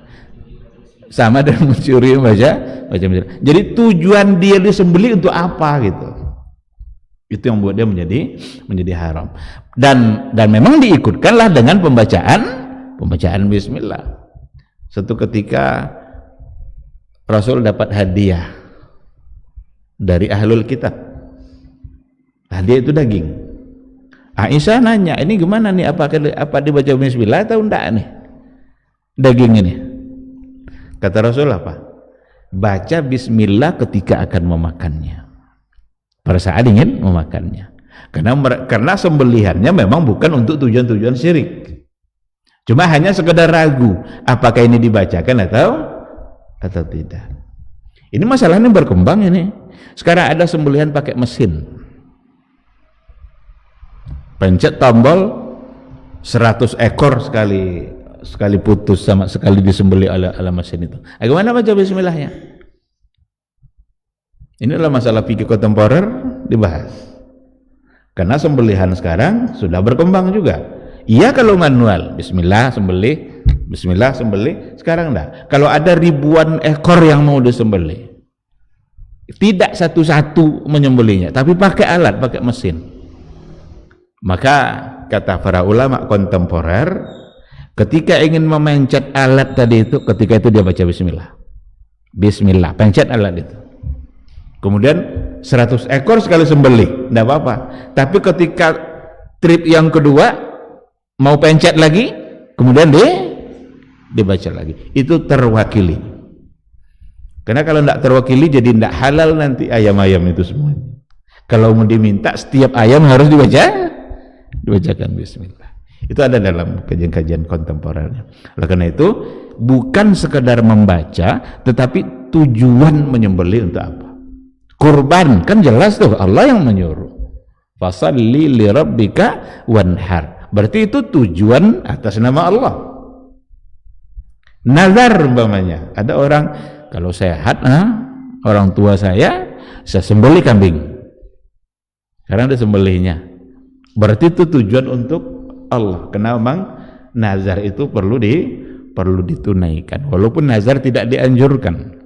sama dengan mencuri membaca bismillah. Jadi tujuan dia disembelih untuk apa gitu, itu yang membuat dia menjadi haram. Dan memang diikutkanlah dengan pembacaan bismillah. Suatu ketika Rasul dapat hadiah dari ahlul kitab. Hadiah itu daging. Aisyah nanya, ini gimana nih, apa dibaca bismillah atau enggak nih daging ini? Kata Rasul apa? Baca bismillah ketika akan memakannya, pada saat ingin memakannya. Karena sembelihannya memang bukan untuk tujuan-tujuan syirik. Cuma hanya sekedar ragu apakah ini dibacakan atau tidak. Ini masalahnya berkembang ini. Sekarang ada sembelihan pakai mesin. Pencet tombol 100 ekor sekali putus, sama sekali disembelih oleh mesin itu. Bagaimana baca bismillahnya? Ini adalah masalah fikih kontemporer dibahas. Karena sembelihan sekarang sudah berkembang juga. Iya kalau manual, bismillah sembelih, bismillah sembelih. Sekarang enggak. Kalau ada ribuan ekor yang mau disembelih, tidak satu-satu menyembelihnya, tapi pakai alat, pakai mesin. Maka kata para ulama kontemporer, ketika ingin memencet alat tadi itu, ketika itu dia baca bismillah, pencet alat itu, kemudian 100 ekor sekali sembelih, tidak apa-apa. Tapi ketika trip yang kedua mau pencet lagi, kemudian dibaca lagi, itu terwakili. Karena kalau tidak terwakili jadi tidak halal nanti ayam-ayam itu semuanya. Kalau mau diminta setiap ayam harus dibacakan bismillah. Itu ada dalam kajian-kajian kontemporernya. Oleh karena itu bukan sekedar membaca, tetapi tujuan menyembelih untuk apa? Kurban kan jelas tuh Allah yang menyuruh, fasalli li rabbika wanhar, berarti itu tujuan atas nama Allah. Nazar umpamanya, ada orang kalau sehat, orang tua saya sembelih kambing, sekarang dia sembelihnya, berarti itu tujuan untuk Allah. Karena memang nazar itu perlu ditunaikan, walaupun nazar tidak dianjurkan.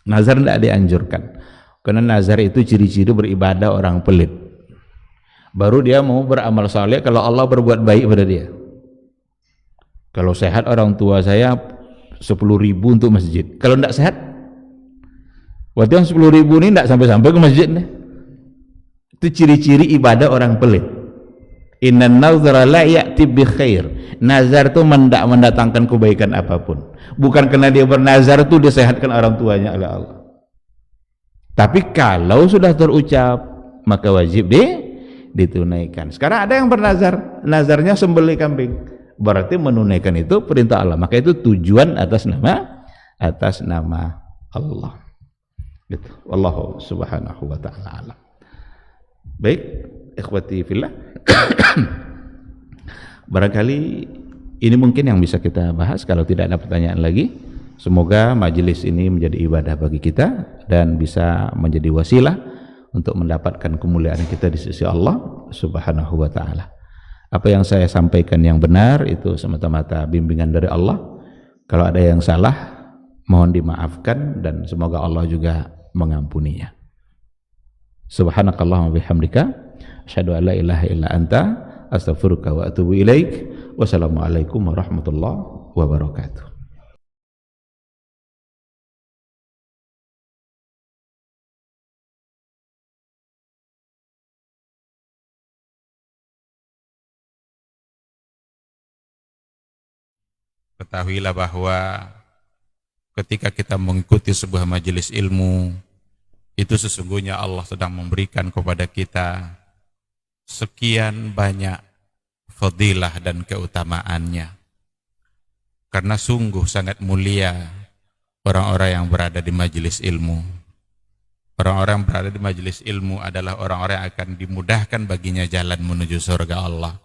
Nazar tidak dianjurkan, karena nazar itu ciri-ciri beribadah orang pelit. Baru dia mau beramal saleh kalau Allah berbuat baik pada dia. Kalau sehat orang tua saya 10.000 untuk masjid, kalau tidak sehat, berarti yang 10.000 ini tidak sampai-sampai ke masjid nih. Itu ciri-ciri ibadah orang pelit. Innan nazara la ya'ti bi khair. Nazar itu mendatangkan kebaikan apapun. Bukan karena dia bernazar itu disehatkan orang tuanya oleh Allah. Tapi kalau sudah terucap, maka wajib ditunaikan. Sekarang ada yang bernazar, nazarnya sembelih kambing, berarti menunaikan itu perintah Allah. Maka itu tujuan atas nama Allah. Gitu. Wallahu subhanahu wa ta'ala alam. Baik, ikhwati fillah. Barangkali ini mungkin yang bisa kita bahas. Kalau tidak ada pertanyaan lagi, semoga majelis ini menjadi ibadah bagi kita dan bisa menjadi wasilah untuk mendapatkan kemuliaan kita di sisi Allah subhanahu wa ta'ala. Apa yang saya sampaikan yang benar itu semata-mata bimbingan dari Allah. Kalau ada yang salah, mohon dimaafkan dan semoga Allah juga mengampuninya. Subhanakallahumma bihamdika asyhadu an la ilaha illa anta astaghfiruka wa atubu ilaik. Wassalamualaikum warahmatullahi wabarakatuh. Ketahuilah bahwa ketika kita mengikuti sebuah majelis ilmu, itu sesungguhnya Allah sedang memberikan kepada kita sekian banyak fadilah dan keutamaannya. Karena sungguh sangat mulia orang-orang yang berada di majelis ilmu. Orang-orang yang berada di majelis ilmu adalah orang-orang yang akan dimudahkan baginya jalan menuju surga Allah.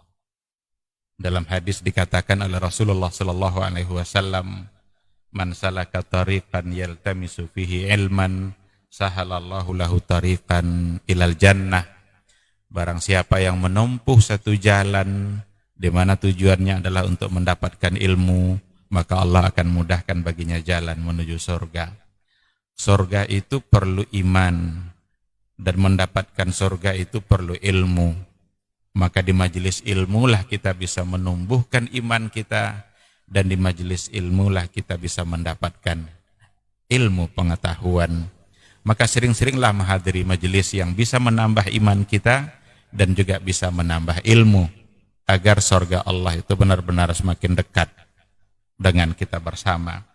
Dalam hadis dikatakan oleh Rasulullah sallallahu alaihi wasallam, "Man salaka tariqan yaltamisu fihi ilman, sahalallahu lahu tariqan ilal jannah." Barang siapa yang menempuh satu jalan di mana tujuannya adalah untuk mendapatkan ilmu, maka Allah akan mudahkan baginya jalan menuju surga. Surga itu perlu iman, dan mendapatkan surga itu perlu ilmu. Maka di majelis ilmu lah kita bisa menumbuhkan iman kita, dan di majelis ilmu lah kita bisa mendapatkan ilmu pengetahuan. Maka sering-seringlah menghadiri majelis yang bisa menambah iman kita dan juga bisa menambah ilmu, agar surga Allah itu benar-benar semakin dekat dengan kita bersama.